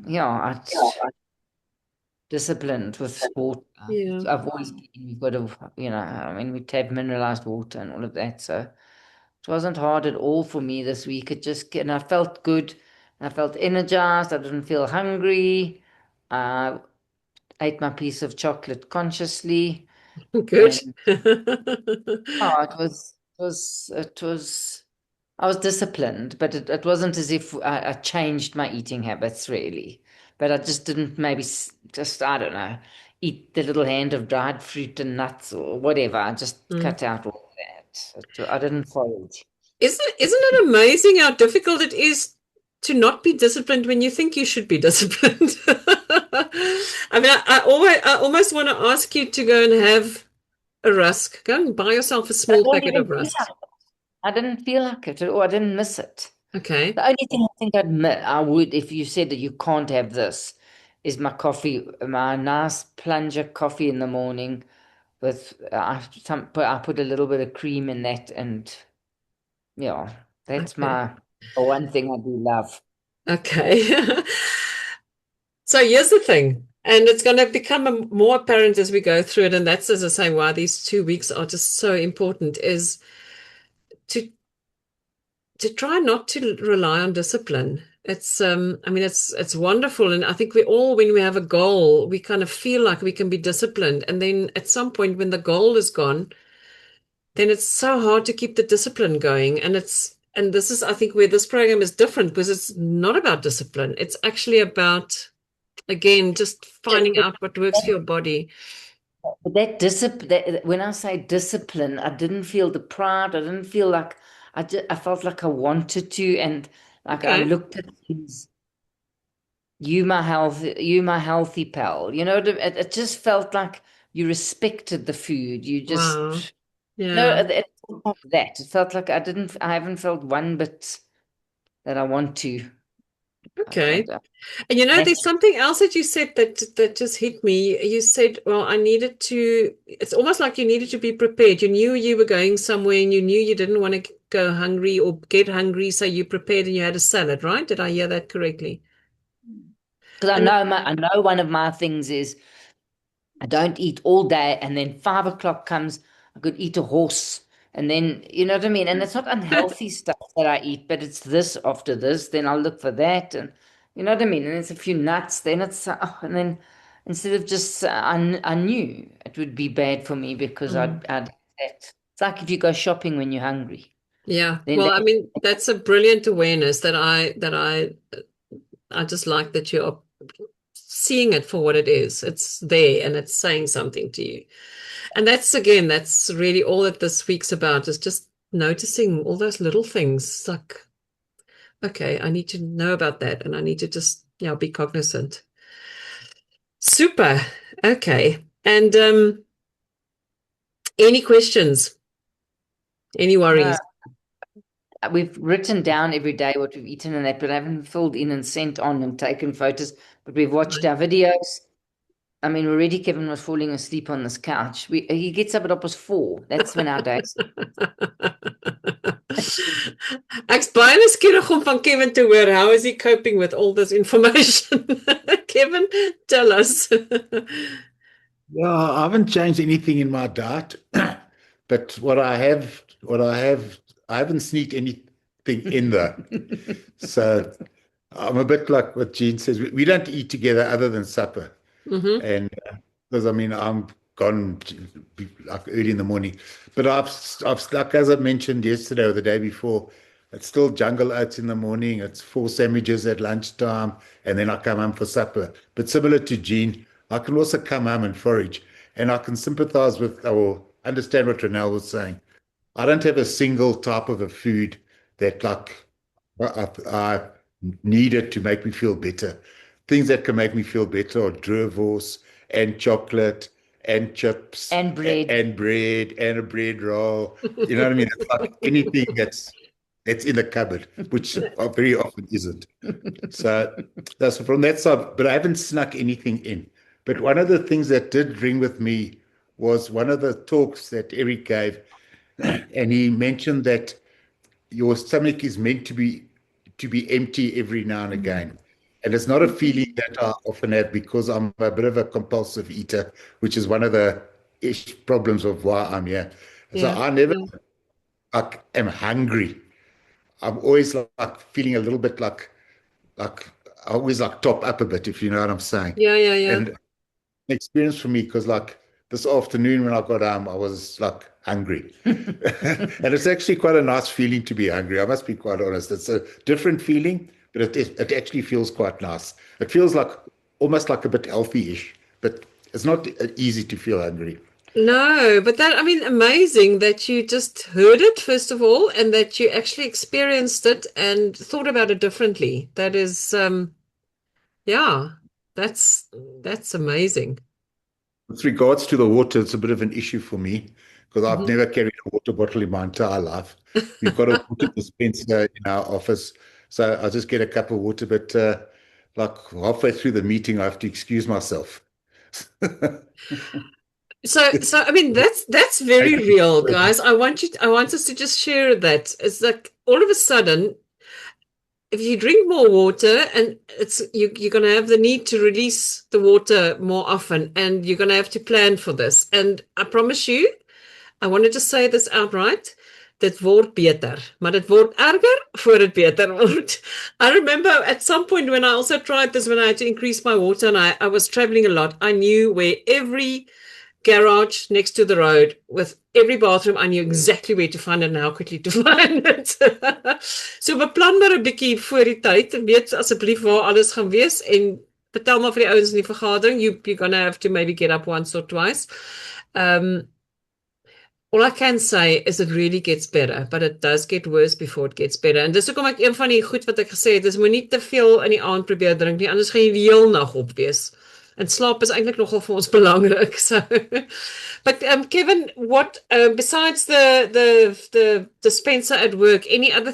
I'm disciplined with water. Yeah. So I've always been, we've got to, I mean, we have mineralized water and all of that. So it wasn't hard at all for me this week. And I felt good. I felt energized. I didn't feel hungry. I ate my piece of chocolate consciously. Good. I was disciplined, but it wasn't as if I changed my eating habits really. But I just didn't I don't know, eat the little hand of dried fruit and nuts or whatever. I just cut out all that. I didn't follow it. Isn't it amazing how difficult it is to not be disciplined when you think you should be disciplined? I mean, I almost want to ask you to go and have a rusk. Go and buy yourself a I small don't packet even of feel rusks. like it. I didn't feel like it, or I didn't miss it. Okay. The only thing I think I would, if you said that you can't have this, is my coffee, my nice plunger coffee in the morning with I put a little bit of cream in that, and yeah, that's Okay. my one thing I do love. Okay. So here's the thing, and it's going to become more apparent as we go through it, and that's, as I say, why these 2 weeks are just so important, is to try not to rely on discipline. It's I mean, it's wonderful, and I think we all, when we have a goal, we kind of feel like we can be disciplined, and then at some point when the goal is gone, then it's so hard to keep the discipline going. And this is, I think, where this program is different, because it's not about discipline. It's actually about, again, just finding out what works for your body. But when I say discipline, I didn't feel deprived. I didn't feel like I felt like I wanted to, and like I Okay. looked at things. You my healthy pal. You know, it just felt like you respected the food. You just Wow. no, Yeah. it felt like that. It felt like I haven't felt one bit that I want to. Okay. I- And you know, That's- there's something else that you said that just hit me. You said, well, it's almost like you needed to be prepared. You knew you were going somewhere, and you knew you didn't want to go hungry or get hungry, so you prepared and you had a salad, right? Did I hear that correctly? Because And- I know one of my things is I don't eat all day, and then 5 o'clock comes, I could eat a horse, and then you know what I mean. And it's not unhealthy stuff that I eat, but it's this after this. Then I'll look for that, and you know what I mean. And it's a few nuts. Then it's and then instead of just I knew it would be bad for me because I'd that. It's like if you go shopping when you're hungry. Yeah. Then Well, I mean, that's a brilliant awareness that I just like that you're seeing it for what it is. It's there and it's saying something to you. And that's really all that this week's about, is just noticing all those little things. It's like, okay, I need to know about that, and I need to just, be cognizant. Super. Okay. And any questions? Any worries? We've written down every day what we've eaten and that, but I haven't filled in and sent on and taken photos. But we've watched our videos. I mean, already Kevin was falling asleep on this couch. He gets up at 4:30. That's when our days. Ek's baie nuuskierig om van Kevin te hoor. How is he coping with all this information? Kevin, tell us. Yeah, I haven't changed anything in my diet, but I haven't sneaked anything in there. So I'm a bit like what Jean says. We don't eat together other than supper. Mm-hmm. And because I'm gone like early in the morning, but I've like, as I mentioned yesterday or the day before, it's still jungle oats in the morning. It's 4 sandwiches at lunchtime, and then I come home for supper. But similar to Jean, I can also come home and forage, and I can sympathize with or understand what Ronelle was saying. I don't have a single type of a food that like I needed to make me feel better. Things that can make me feel better are Drurvos and chocolate and chips And bread. and a bread roll. You know what I mean? It's like anything that's in the cupboard, which very often isn't. So that's from that side. But I haven't snuck anything in. But one of the things that did ring with me was one of the talks that Eric gave, and he mentioned that your stomach is meant to be empty every now and again. And it's not a feeling that I often have because I'm a bit of a compulsive eater, which is one of the problems of why I'm here. So Yeah. I never am hungry. I'm always like feeling a little bit like I always like top up a bit, if you know what I'm saying. Yeah. And an experience for me, because like this afternoon when I got home, I was like hungry. And it's actually quite a nice feeling to be hungry. I must be quite honest. It's a different feeling, but it actually feels quite nice. It feels like almost like a bit healthy-ish, but it's not easy to feel hungry. No, but that, I mean, amazing that you just heard it, first of all, and that you actually experienced it and thought about it differently. That is, yeah, that's amazing. With regards to the water, it's a bit of an issue for me because I've Mhm. never carried a water bottle in my entire life. We've got a water dispenser in our office, so I just get a cup of water, but like halfway through the meeting, I have to excuse myself. So I mean that's very real, guys. I want us to just share that. It's like all of a sudden, if you drink more water and you're going to have the need to release the water more often, and you're going to have to plan for this. And I promise you, I wanted to say this outright. Dit word beter, maar dit word erger voor dit beter word. I remember at some point when I also tried this, when I had to increase my water and I was traveling a lot, I knew where every garage next to the road with every bathroom, I knew exactly where to find it and how quickly to find it. So beplan maar 'n bietjie voor die tyd en weet asseblief waar alles gaan wees en vertel maar vir die ouens in die vergadering, you're gonna have to maybe get up once or twice. All I can say is it really gets better, but it does get worse before it gets better. En dis hoekom ek een van die goed wat ek gesê het, is moenie te veel in die aand probeer drink nie, anders gaan jy die heel nag op wees. And slaap is eintlik nogal vir ons belangrik. So, but Kevin, what besides the dispenser at work, any other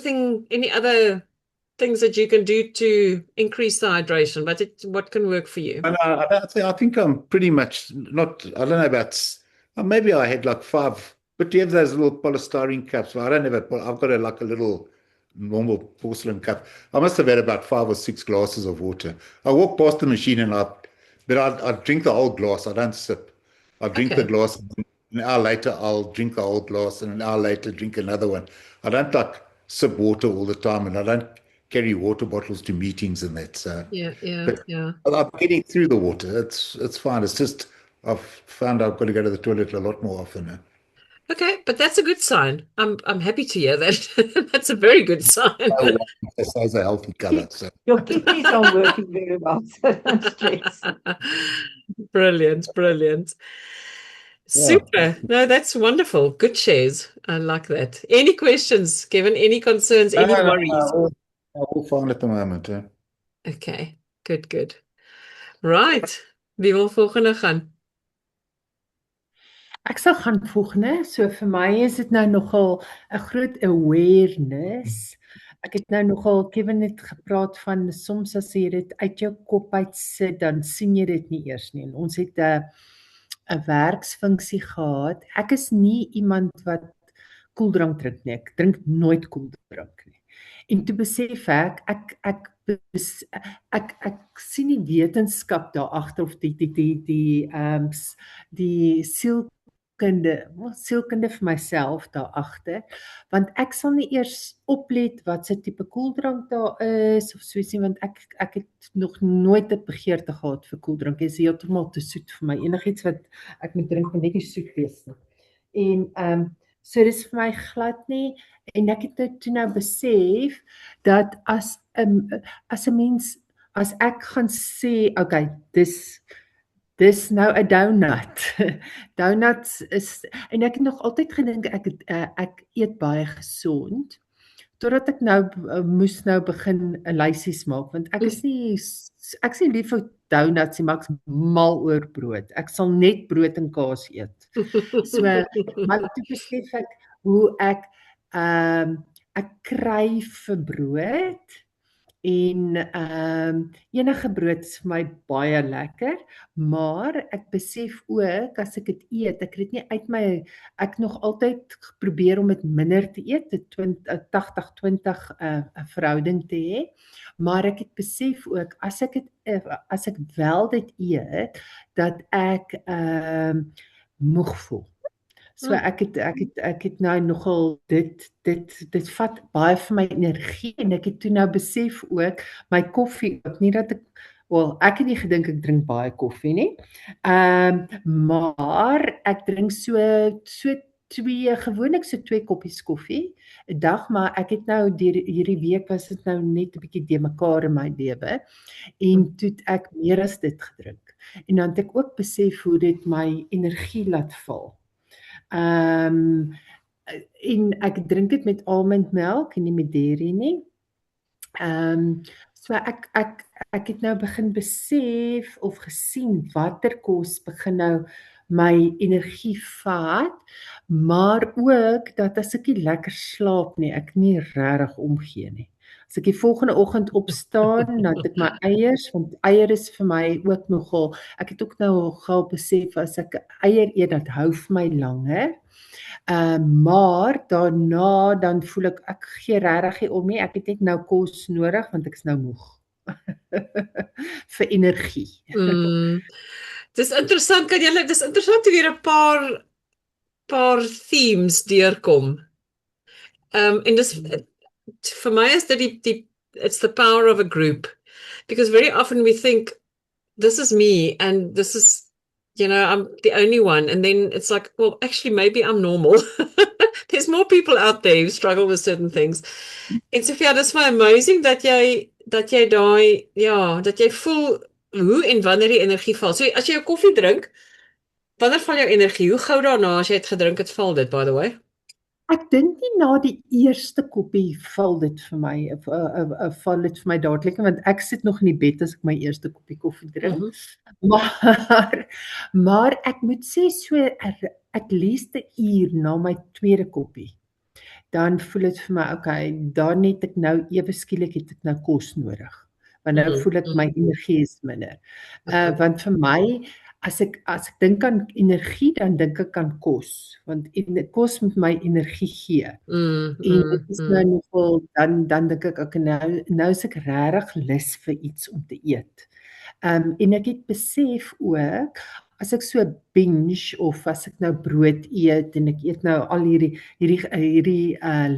things that you can do to increase the hydration? What can work for you? And I think I'm pretty much not, I don't know about, maybe I had like 5, but you have those little polystyrene cups. Well, I don't have I've got like a little normal porcelain cup. I must have had about 5 or 6 glasses of water. I walk past the machine and I drink the whole glass. I don't sip. I drink the glass. An hour later, I'll drink the whole glass, and an hour later, drink another one. I don't like sip water all the time, and I don't carry water bottles to meetings and that. So Yeah. I'm getting through the water. It's fine. It's just I've found I've got to go to the toilet a lot more often now. Okay, but that's a good sign. I'm happy to hear that. That's a very good sign. It's a healthy color. So. Your kidneys are working very well, so don't stress. Brilliant. Super. No, that's wonderful. Good shares. I like that. Any questions, Kevin? Any concerns? Any worries? All fine at the moment. Okay, good. Right. Wie wil volgende gaan? Ek sal gaan volgende. So vir my is dit nou nogal 'n groot awareness. Ek het nou nogal Kevin het gepraat van soms as jy dit uit jou kop uit sit, dan sien jy dit nie eers nie. En ons het 'n werksfunksie gehad. Ek is nie iemand wat koeldrank drink nie. Ek drink nooit koeldrank nie. En toe besef ek sien die wetenskap daar agter of die sielkunde vir myself daar agter, want ek sal nie eers oplet wat se tipe koeldrank daar is of soos nie, want ek het nog nooit 'n begeerte gehad vir koeldrank. Dit is heeltemal te soet vir my. Enigiets wat ek moet drink moet net nie soet wees nie. En so dis vir my glad nie, en ek het toe nou besef dat as 'n mens, as ek gaan sê, okay, dis nou 'n donut. Donuts is, en ek het nog altyd gedink ek eet baie gesond, totdat ek nou moes nou begin 'n lysies maak, want ek is nie lief vir donuts nie, maar ek's mal oor brood. Ek sal net brood en kaas eet. So, maar toe besef ek hoe ek kry vir brood, en enige brood is vir my baie lekker, maar ek besef ook as ek dit eet, ek het nie uit my, ek nog altyd probeer om dit minder te eet, 'n 80-20 verhouding te hê, maar ek het besef ook as ek wel dit eet, dat ek moeg voel. So ek het nou nogal dit vat baie van my energie, en ek het toe nou besef ook my koffie, nie dat ek het nie gedink ek drink baie koffie nie, maar ek drink so gewoonlik so 2 koppies koffie 'n dag, maar ek het nou hierdie week was dit nou net 'n bietjie de mekaar in my lewe en toe het ek meer as dit gedrink. En dan het ek ook besef hoe dit my energie laat val. En ek drink dit met almondmelk en nie met dairy nie. So ek het nou begin besef of gesien watter kos begin nou my energie vat, maar ook dat as ek nie lekker slaap nie, ek nie regtig omgee nie. As ek die volgende oggend opstaan, dan het ek my eiers, want eier is vir my ook nogal, ek het ook nou gou besef, as ek eier eet, dat hou vir my langer. Maar daarna, dan voel ek gee regtig nie om nie, ek het net nou kos nodig, want ek is nou moeg. Vir energie. Dis interessant, dis interessant hoe weer 'n paar themes deurkom. En dis vir my is dit it's the power of a group, because very often we think this is me and this is, I'm the only one, and then it's like, well, actually maybe I'm normal. There's more people out there who struggle with certain things. En Sophia, dis my amazing dat jy daai, dat jy voel hoe en wanneer die energie val. So as jy jou koffie drink, wanneer val jou energie? Hoe gou daarna as jy het gedrink het val dit, by the way? Ek dink nie na die eerste koppie val dit vir my, val dit vir my dadelik, want ek sit nog in die bed as ek my eerste koppie koffie drink. Maar ek moet sê so at least 'n uur na my tweede koppie, dan voel dit vir my, okay, dan het ek nou ewe skielik het ek nou kos nodig. Want nou voel ek my energie is minder. Want vir my, as ek dink aan energie, dan dink ek aan kos, want kos moet my energie gee. En dit is nou nogal, dan dink ek, okay, nou is ek regtig lus vir iets om te eet. En ek het besef ook, as ek so binge, of as ek nou brood eet, en ek eet nou al hierdie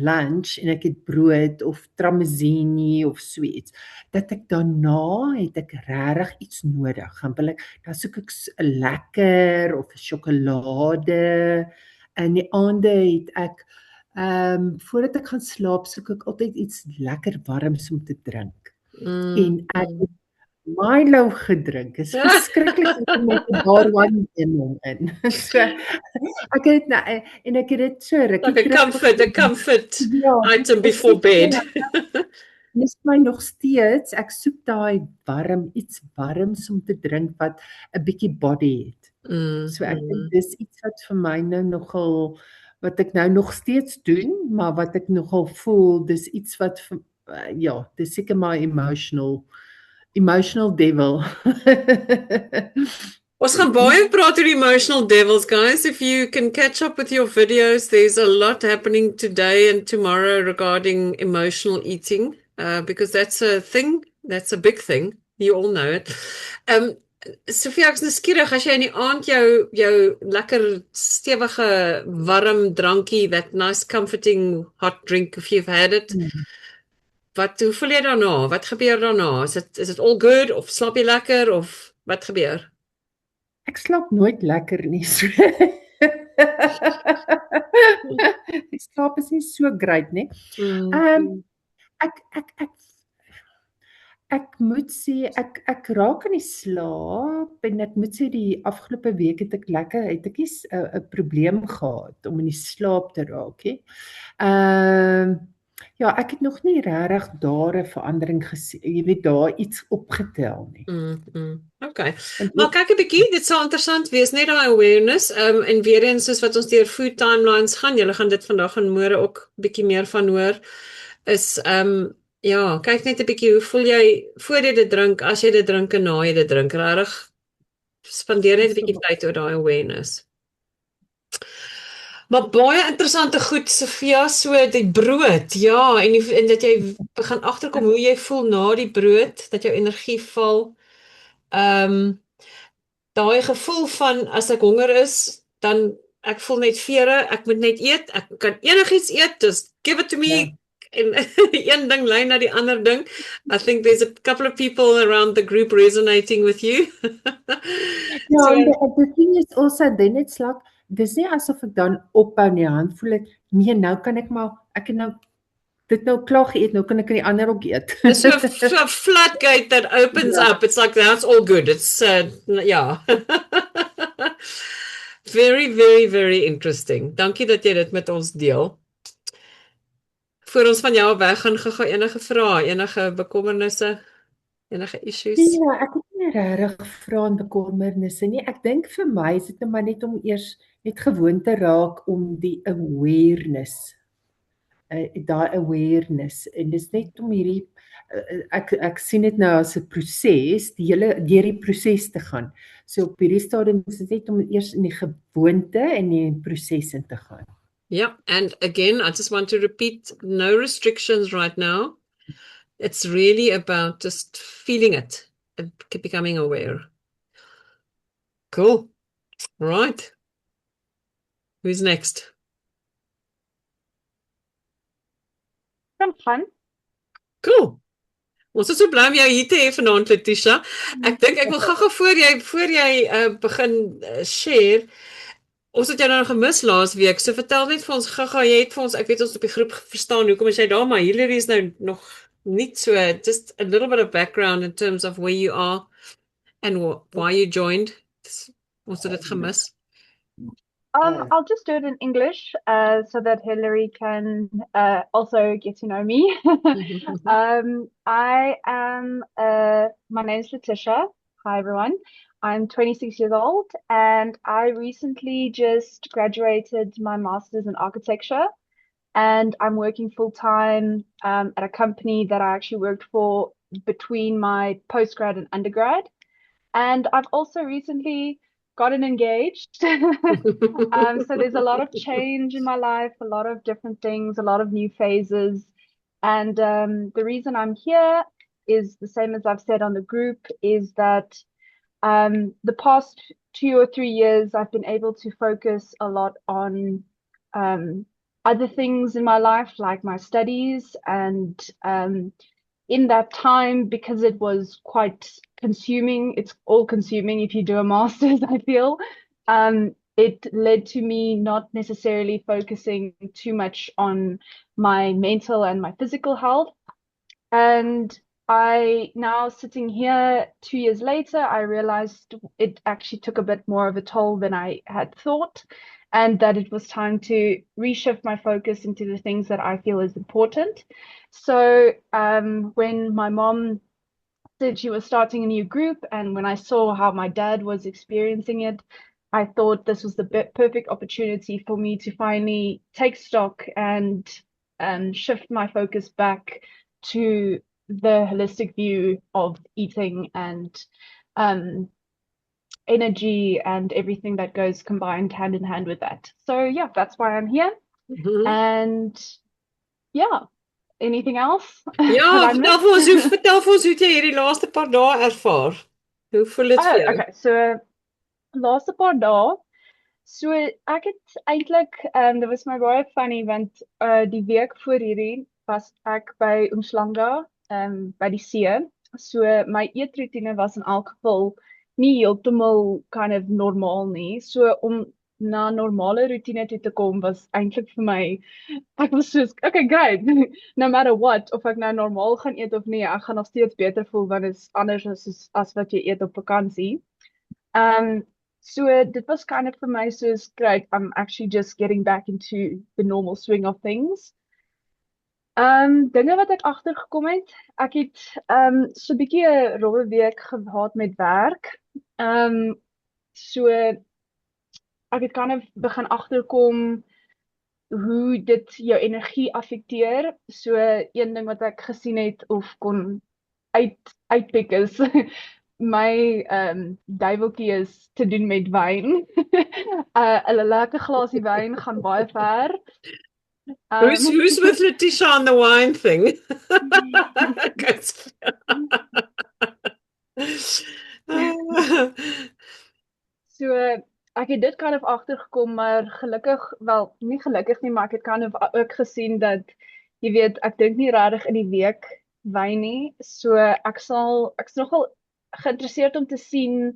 lunch, en ek het brood, of tramezini, of so iets, dat ek daarna het ek regtig iets nodig. Dan soek ek 'n lekker, of 'n sjokolade, en die aande het ek, voordat ek gaan slaap, soek ek altyd iets lekker warms om te drink. En ek het Milo gedrink, is verskriklik met daar one in. So, ek het dit so like a comfort item before bed. Dis my nog steeds, ek soek daai iets warms om te drink wat 'n bietjie body het. So ek dink dis iets wat vir my nou nogal, wat ek nou nog steeds doen, maar wat ek nogal voel, dis iets wat dis seker my emotional devil. Ons gaan baie praat oor emotional devils, guys. If you can catch up with your videos, there's a lot happening today and tomorrow regarding emotional eating, because that's a thing, that's a big thing. You all know it. Sophia, ek is nuuskierig, as jy in die aand jou lekker stewige warm drankie, that nice comforting hot drink, if you've had it, hoe voel jy daarna? Wat gebeur daarna? Is it all good, of slaap jy lekker, of wat gebeur? Ek slaap nooit lekker nie. So. Die slaap is nie so great nie. Ek moet sê, ek raak in die slaap, en ek moet sê die afgelope week het ek nie 'n probleem gehad om in die slaap te raak, hè. Ja, ek het nog nie regtig daar 'n verandering gesien, jy weet, daar iets opgetel nie. Okay. Maar kyk 'n bietjie, dit sal interessant wees, net daai awareness, en weer eens soos wat ons deur food timelines gaan, julle gaan dit vandag en môre ook bietjie meer van hoor, is kyk net 'n bietjie, hoe voel jy voor jy dit drink, as jy dit drink en na jy dit drink, regtig spandeer net 'n bietjie tyd oor daai awareness. Maar baie interessante goed, Sophia, so die brood, en dat jy begin agterkom hoe jy voel na die brood, dat jou energie val. Daai gevoel van, as ek honger is, dan ek voel net vere, ek moet net eet, ek kan enigiets eet, just give it to me, en een ding lei na die ander ding. I think there's a couple of people around the group resonating with you. The thing is also, then it's like, dis nie asof ek dan ophou nie, hand voel ek, nee, nou kan ek maar, ek het nou dit nou klaar geëet, nou kan ek die ander ook eet. It's a floodgate that opens up. It's like, that's all good. It's, yeah. Very, very, very interesting. Dankie dat jy dit met ons deel. Voor ons van jou weggaan, gou enige vrae, enige bekommernisse, enige issues? Ja, ek het nie regtig vrae en bekommernisse nie. Ek dink vir my is dit maar net om eers net gewoon te raak om die awareness, daai awareness, en dis net om hierdie, ek sien dit nou as 'n proses, deur die proses te gaan. So op hierdie stadium is dit net om eers in die gewoonte en die proses in te gaan. Yeah, and again, I just want to repeat, no restrictions right now. It's really about just feeling it and becoming aware. Cool. Right. Who's next? Kan gaan. Cool. Ons is so bly om jou hier te hê vanaand, Letitia. Ek dink ek wil gou voor jy begin share. Ons het jou nou gemis laas week. So vertel net vir ons gou, jy het vir ons, ek weet ons op die groep verstaan hoekom is jy daar, maar Hilary is nou nog nie so, just a little bit of background in terms of where you are and why you joined. Ons het dit gemis. I'll just do it in English so that Hilary can also get to know me. My name's Letitia. Hi, everyone. I'm 26 years old and I recently just graduated my master's in architecture and I'm working full-time at a company that I actually worked for between my postgrad and undergrad. And I've also recently gotten engaged. So there's a lot of change in my life, a lot of different things, a lot of new phases. And the reason I'm here is the same as I've said on the group, is that the past 2 or 3 years, I've been able to focus a lot on other things in my life, like my studies. And in that time, because it was quite consuming, it's all consuming if you do a master's, I feel, it led to me not necessarily focusing too much on my mental and my physical health. And I now sitting here 2 years later, I realized it actually took a bit more of a toll than I had thought, and that it was time to reshift my focus into the things that I feel is important. So when my mom said she was starting a new group, and when I saw how my dad was experiencing it, I thought this was the perfect opportunity for me to finally take stock and shift my focus back to the holistic view of eating and energy and everything that goes combined hand in hand with that. So yeah, that's why I'm here. And yeah, anything else? Ja, vertel vir ons hoe jy hierdie laaste paar dae ervaar. Hoe voel dit vir jou? Okay, so laaste paar dae, so ek het eintlik, dit was my baie funny, want die week voor hierdie was ek by Umhlanga, by die see. So my eetroutine was in elk geval nie heeltemal kind of normaal nie. So om na normale routine toe te kom was eintlik vir my, ek was soos, okay, great, no matter what, of ek nou normaal gaan eet of nie, ek gaan nog steeds beter voel, want dit is anders as wat jy eet op vakansie. So dit was kind of vir my soos, great, I'm actually just getting back into the normal swing of things. Dinge wat ek agtergekom het, ek het so 'n bietjie 'n rowwe week gehad met werk. So ek het kind of begin agterkom hoe dit jou energie affekteer. So een ding wat ek gesien het of kon uitpik is my duiweltjie is te doen met wyn. 'n lekker glasie wyn gaan baie ver. Who's with Letitia on the wine thing? So ek het dit kind of agtergekom, maar gelukkig, wel nie gelukkig nie, maar ek het kind of ook gesien dat, jy weet, ek dink nie regtig in die week wyn nie. So ek's nogal geïnteresseerd om te sien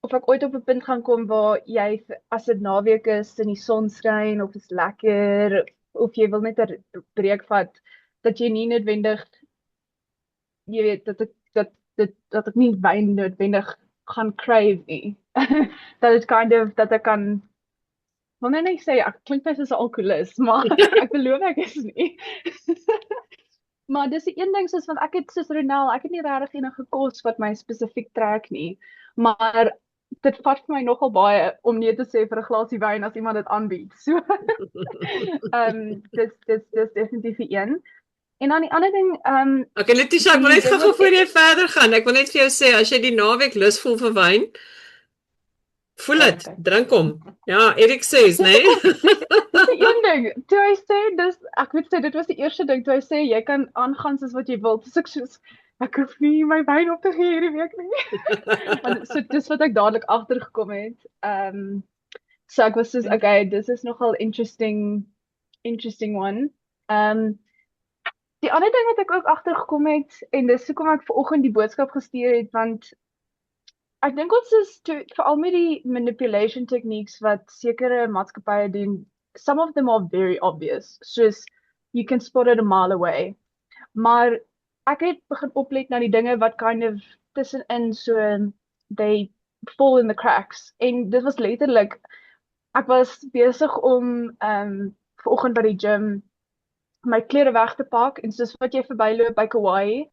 of ek ooit op 'n punt gaan kom waar jy as dit naweek is en die son skyn of is lekker of jy wil net 'n breek vat dat jy nie noodwendig jy weet dat ek nie wyn noodwendig gaan crave nie. Dat dit kind of dat ek kan wil nou net sê ek klink net soos 'n alkoholist, maar ek beloof ek is nie. Maar dis die een ding soos want ek het soos Ronel, ek het nie regtig enige kos wat my spesifiek trek nie, maar dit vat vir my nogal baie om nee te sê vir 'n glasie wyn as iemand dit aanbied. So dis definitief die een. En dan die ander ding Okay, Letitia, ek wil net gou voor jy verder gaan. Ek wil net vir jou sê as jy die naweek lus voel vir wyn, voel dit, Okay. drink hom. Ja, Erik sês, nee. Dis die een ding. Toe hy sê dis ek moet sê dit was die eerste ding toe hy sê jy kan aangaan soos wat jy wil. Dis ek soos ek hoef nie my wyn op te gee hierdie week nie. Want so dis wat ek dadelik agtergekom het. So ek was soos okay, this is nogal interesting one. Die ander ding wat ek ook agtergekom het en dis hoekom ek vanoggend die boodskap gestuur het want ek dink ons is veral met die manipulation techniques wat sekere maatskappye doen, some of them are very obvious, soos you can spot it a mile away. Maar ek het begin oplet na die dinge wat kind of tussenin so they fall in the cracks. En dit was letterlik ek was besig om vanoggend by die gym my klere weg te pak en soos wat jy verbyloop by Kauai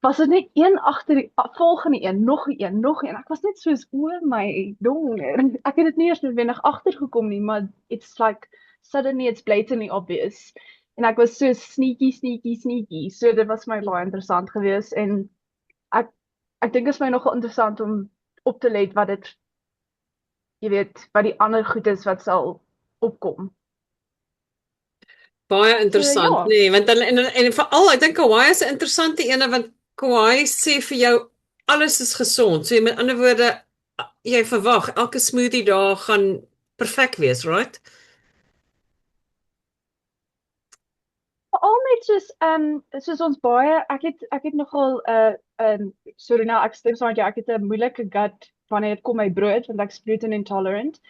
was dit net een agter die volgende een, nog een. Ek was net soos, o my donder. Ek het dit nie eers noodwendig agtergekom nie, maar it's like, suddenly it's blatantly obvious. En ek was so sneaky. So dit was my baie interessant geweest en ek dink is my nogal interessant om op te let wat dit, jy weet, wat die ander goed is wat sal opkom. Baie interessant, ja. nee, want dan en veral ek dink Kauai is 'n interessante ene want Kauai sê vir jou alles is gesond. So met ander woorde jy verwag elke smoothie daar gaan perfek wees, right? Veral net soos ons baie ek het nogal sorry nou ek stem saam met jou, ek het 'n moeilike gut wanneer dit kom by brood want ek's gluten intolerant.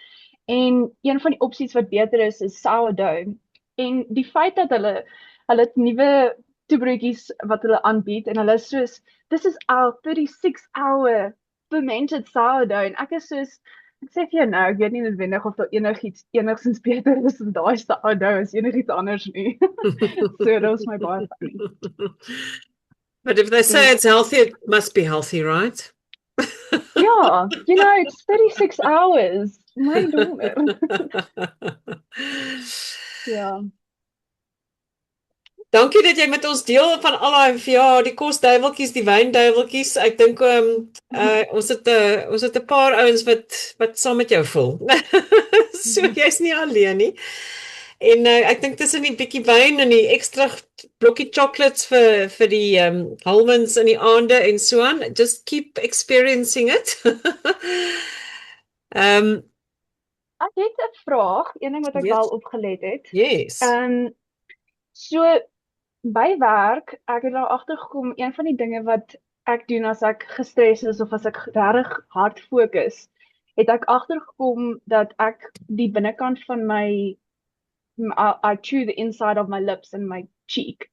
En een van die opsies wat beter is sourdough. En die feit dat hulle het nuwe toebroodjies wat hulle aanbied en hulle is soos this is our 36-hour fermented sourdough en ek is soos ek sê vir jou nou ek weet nie noodwendig of daar enigsins beter is as daai sourdough as enigiets anders nie. So that was my baie funny. But if they say it's healthy, it must be healthy, right? Yeah, you know, it's 36 hours. My donder. Ja. Dankie dat jy met ons deel van al daai die kosduiweltjies, die wynduiweltjies. Ek dink ons het 'n paar ouens wat saam met jou voel. So jy's nie alleen nie. En ek dink tussen die bietjie wyn en die ekstra blokkie chocolates vir die Halwins in die aande en so aan, just keep experiencing it. Ek het 'n vraag, een ding wat ek Yes. wel opgelet het. Yes. So by werk, ek het nou agtergekom een van die dinge wat ek doen as ek gestres is of as ek regtig hard fokus, het ek agtergekom dat ek die binnekant van my I chew the inside of my lips and my cheek.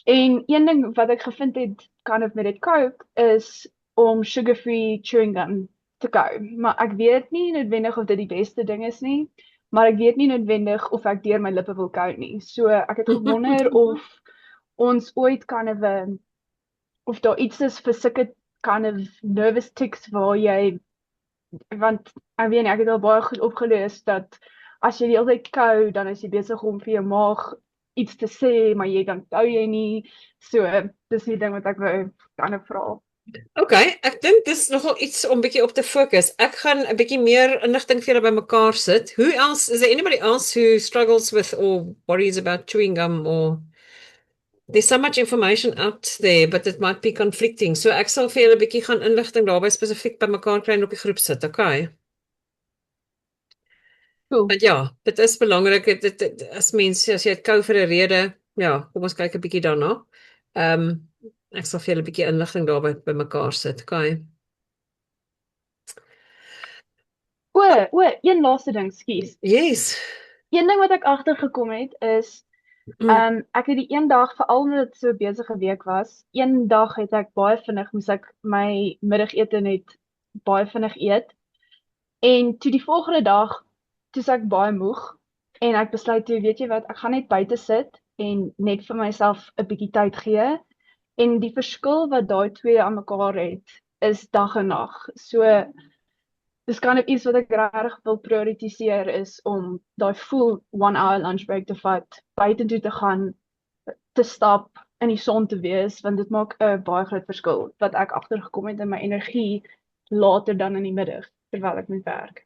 En een ding wat ek gevind het kind of met dit cope is om sugar-free chewing gum te kou. Maar ek weet nie noodwendig of dit die beste ding is nie, maar ek weet nie noodwendig of ek deur my lippe wil kou nie. So ek het gewonder of ons ooit kind of of daar iets is vir sulke kind of nervous tics waar jy want ek weet nie, ek het al baie goed opgelees dat as jy die hele tyd kou, dan is jy besig om vir jou maag iets te sê, maar dan kou jy nie. So dis die ding wat ek wou kind of vra. Okay, ek dink dis nogal iets om bietjie op te fokus. Ek gaan 'n bietjie meer inligting vir julle bymekaar sit. Who else, is there anybody else who struggles with or worries about chewing gum or there's so much information out there, but it might be conflicting. So ek sal vir julle 'n bietjie gaan inligting daarby spesifiek bymekaar kry en op die groep sit, okay? Cool. Want ja, dit is belangrik as jy het kou vir 'n rede, ja, kom ons kyk 'n bietjie daarna. Ek sal vir julle 'n bietjie inligting daarby bymekaar sit, okay? Een laaste ding, skus. Yes. Een ding wat ek agtergekom het is ek het die een dag, veral omdat dit so 'n besige week was, een dag het ek baie vinnig, moes ek my middagete net baie vinnig eet. En toe die volgende dag, toe's ek baie moeg en ek besluit toe, weet jy wat, ek gaan net buite sit en net vir myself 'n bietjie tyd gee. En die verskil wat daai twee aan mekaar het, is dag en nag. So dis kind of iets wat ek regtig wil prioritiseer is om daai full 1 hour lunch break te vat, buitentoe te gaan, te stap, in die son te wees, want dit maak 'n baie groot verskil wat ek agtergekom het in my energie later dan in die middag terwyl ek moet werk.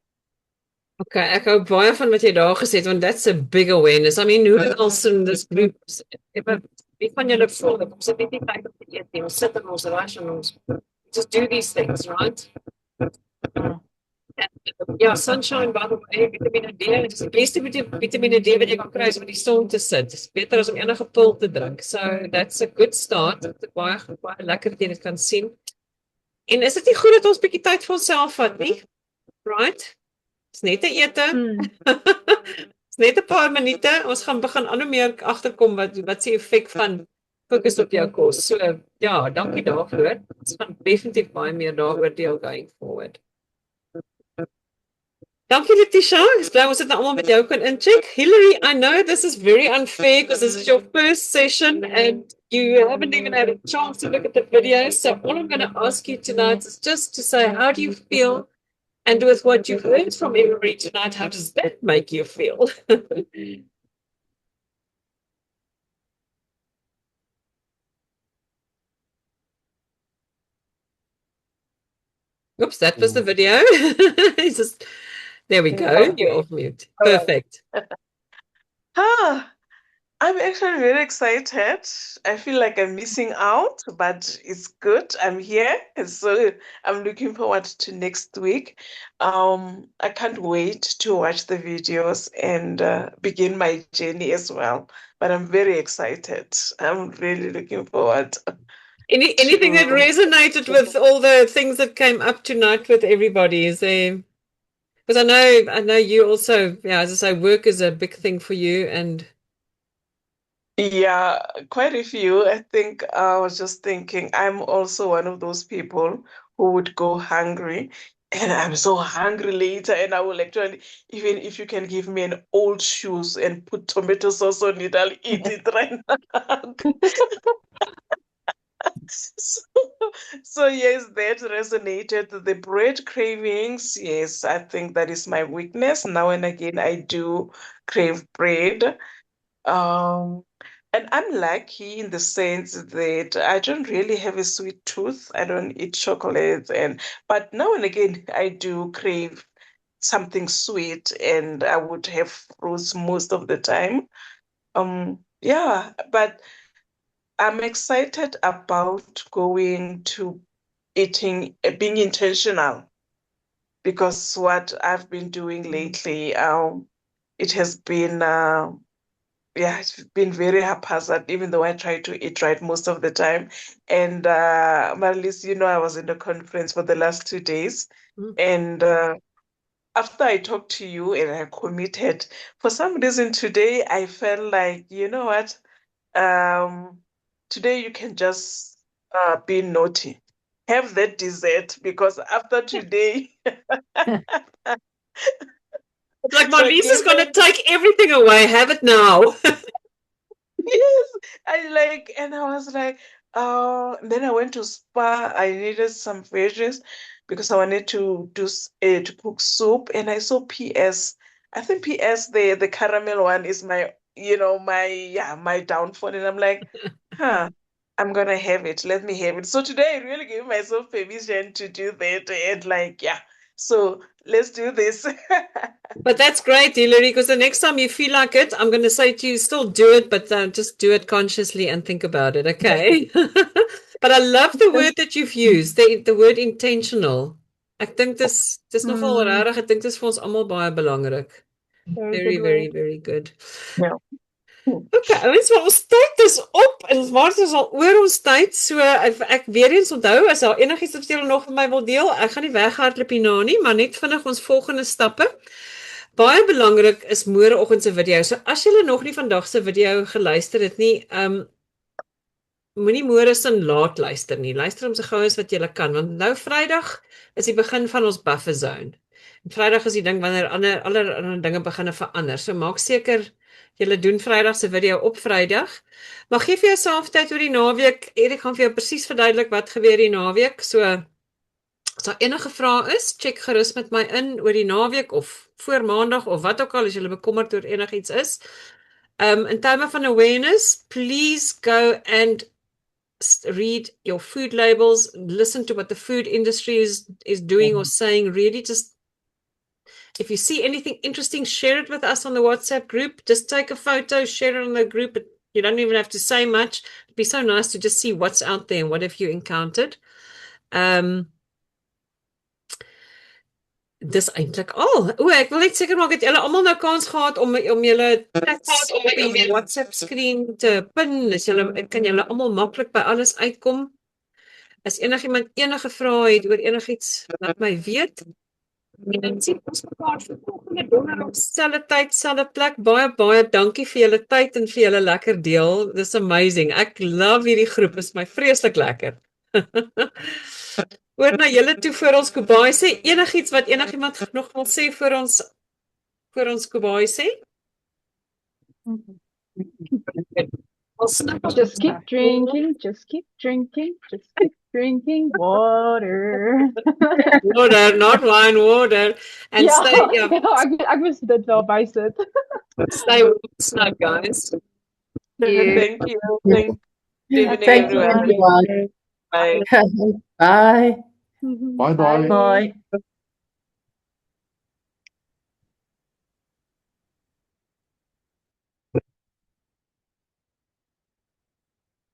Okay, ek hou baie van wat jy daar gesê het, want that's a big awareness. I mean, who else in this group, wie van julle voel, dat ons sit net nie tyd om te eet nie, ons sit in ons rush en ons just do these things, right? Ja, sunshine, by the way, vitamine D, dit is die beste vitamine D wat jy kan kry is om in die son te sit. Dit is beter as om enige pil te drink. So that's a good start. Dit is baie lekker dat jy dit kan sien. En is dit nie goed dat ons 'n bietjie tyd vir onsself vat nie? Right? Dis net 'n ete. Dis net 'n paar minute. Ons gaan begin al hoe meer agterkom wat se effek van fokus op jou kos. So ja, dankie daarvoor. Ons gaan definitief baie meer daaroor deel going forward. Dankie Letitia. Ek is bly ons het nou almal met jou kan incheck. Hillary, I know this is very unfair because this is your first session and you haven't even had a chance to look at the video. So all I'm going to ask you tonight is just to say, how do you feel? And with what you've heard from Hillary tonight, how does that make you feel? Oops, that was the video. It's just, there we go. You're off mute. Perfect. I'm actually very excited. I feel like I'm missing out, but it's good. I'm here, and so I'm looking forward to next week. I can't wait to watch the videos and begin my journey as well. But I'm very excited. I'm really looking forward. Anything that resonated with all the things that came up tonight with everybody? Is there? Because I know you also, yeah, as I say, work is a big thing for you, and yeah, quite a few. I think I was just thinking, I'm also one of those people who would go hungry, and I'm so hungry later, and I will actually, even if you can give me an old shoes and put tomato sauce on it, I'll eat it right now. So yes, that resonated. The bread cravings, yes, I think that is my weakness. Now and again, I do crave bread. And I'm lucky in the sense that I don't really have a sweet tooth. I don't eat chocolate, but now and again I do crave something sweet, and I would have fruits most of the time. Yeah, but I'm excited about going to eating, being intentional, because what I've been doing lately, it has been it's been very haphazard, even though I try to eat right most of the time. And Marlies, I was in a conference for the last 2 days. And after I talked to you and I committed, for some reason today, I felt like, you know what? Today you can just be naughty. Have that dessert, because after today... It's like Marlies is going to take everything away. Have it now. Yes, and I was like, then I went to Spa. I needed some veggies because I wanted to to cook soup, and I saw PS. I think PS, the caramel one, is my my downfall, and I'm like, I'm gonna have it. Let me have it. So today I really gave myself permission to do that, and so let's do this. But that's great, Hillary, because the next time you feel like it, I'm going to say to you, still do it, but just do it consciously and think about it, okay? But I love the word that you've used, the word intentional. Ek dink dis nogal rarig. Ek dink dis vir ons almal baie belangrik. Very, very, very good. Yeah. Okay, ouens, maar ons tyd is op en maar is al oor ons tyd. So ek weer eens onthou as daar enigiets wat julle nog met my wil deel, ek gaan nie weghardloop hierna nie, maar net vinnig ons volgende stappe. Baie belangrik is môreoggend se video. So as julle nog nie vandag se video geluister het nie, moenie môre se laat luister nie. Luister hom so gou as wat jy kan, want nou Vrydag is die begin van ons buffer zone. En Vrydag is die ding wanneer ander dinge begin verander. So maak seker jy doen Vrydag se video op Vrydag. Maar gee vir jouself tyd oor die naweek. Erik gaan vir jou presies verduidelik wat gebeur die naweek. So as daar enige vrae is, check gerus met my in oor die naweek of voor Maandag of wat ook al as jy bekommerd oor enigiets is. In terme van awareness, please go and read your food labels, listen to what the food industry is doing or saying. Really just, if you see anything interesting, share it with us on the WhatsApp group. Just take a photo, share it on the group. You don't even have to say much. It'd be so nice to just see what's out there and what have you encountered. Dis eintlik al. Ek wil net seker maak dat julle almal nou kans gehad om julle chats op die WhatsApp skerm te pin. Kan julle almal maklik by alles uitkom. As enigiemand enige vrae het oor enigiets, laat my weet. En dan sien ons mekaar vir volgende donderdag selfde tyd, selfde plek. Baie dankie vir julle tyd en vir julle lekker deel. This is amazing. Ek love hierdie groep. Dit is my vreeslik lekker. Oor na julle toe vir ons Kobai sê. Enigiets wat enigiemand nog wil sê vir ons Kobai sê? Just keep drinking, just keep drinking, just keep drinking water. Water, not wine, water. And Ja, stay, ja, ek moes dit wel bysit. stay snug, guys. Thank you. Thank you, Thank you, everyone. everyone. Bye. Bye. Bye bye. Bye.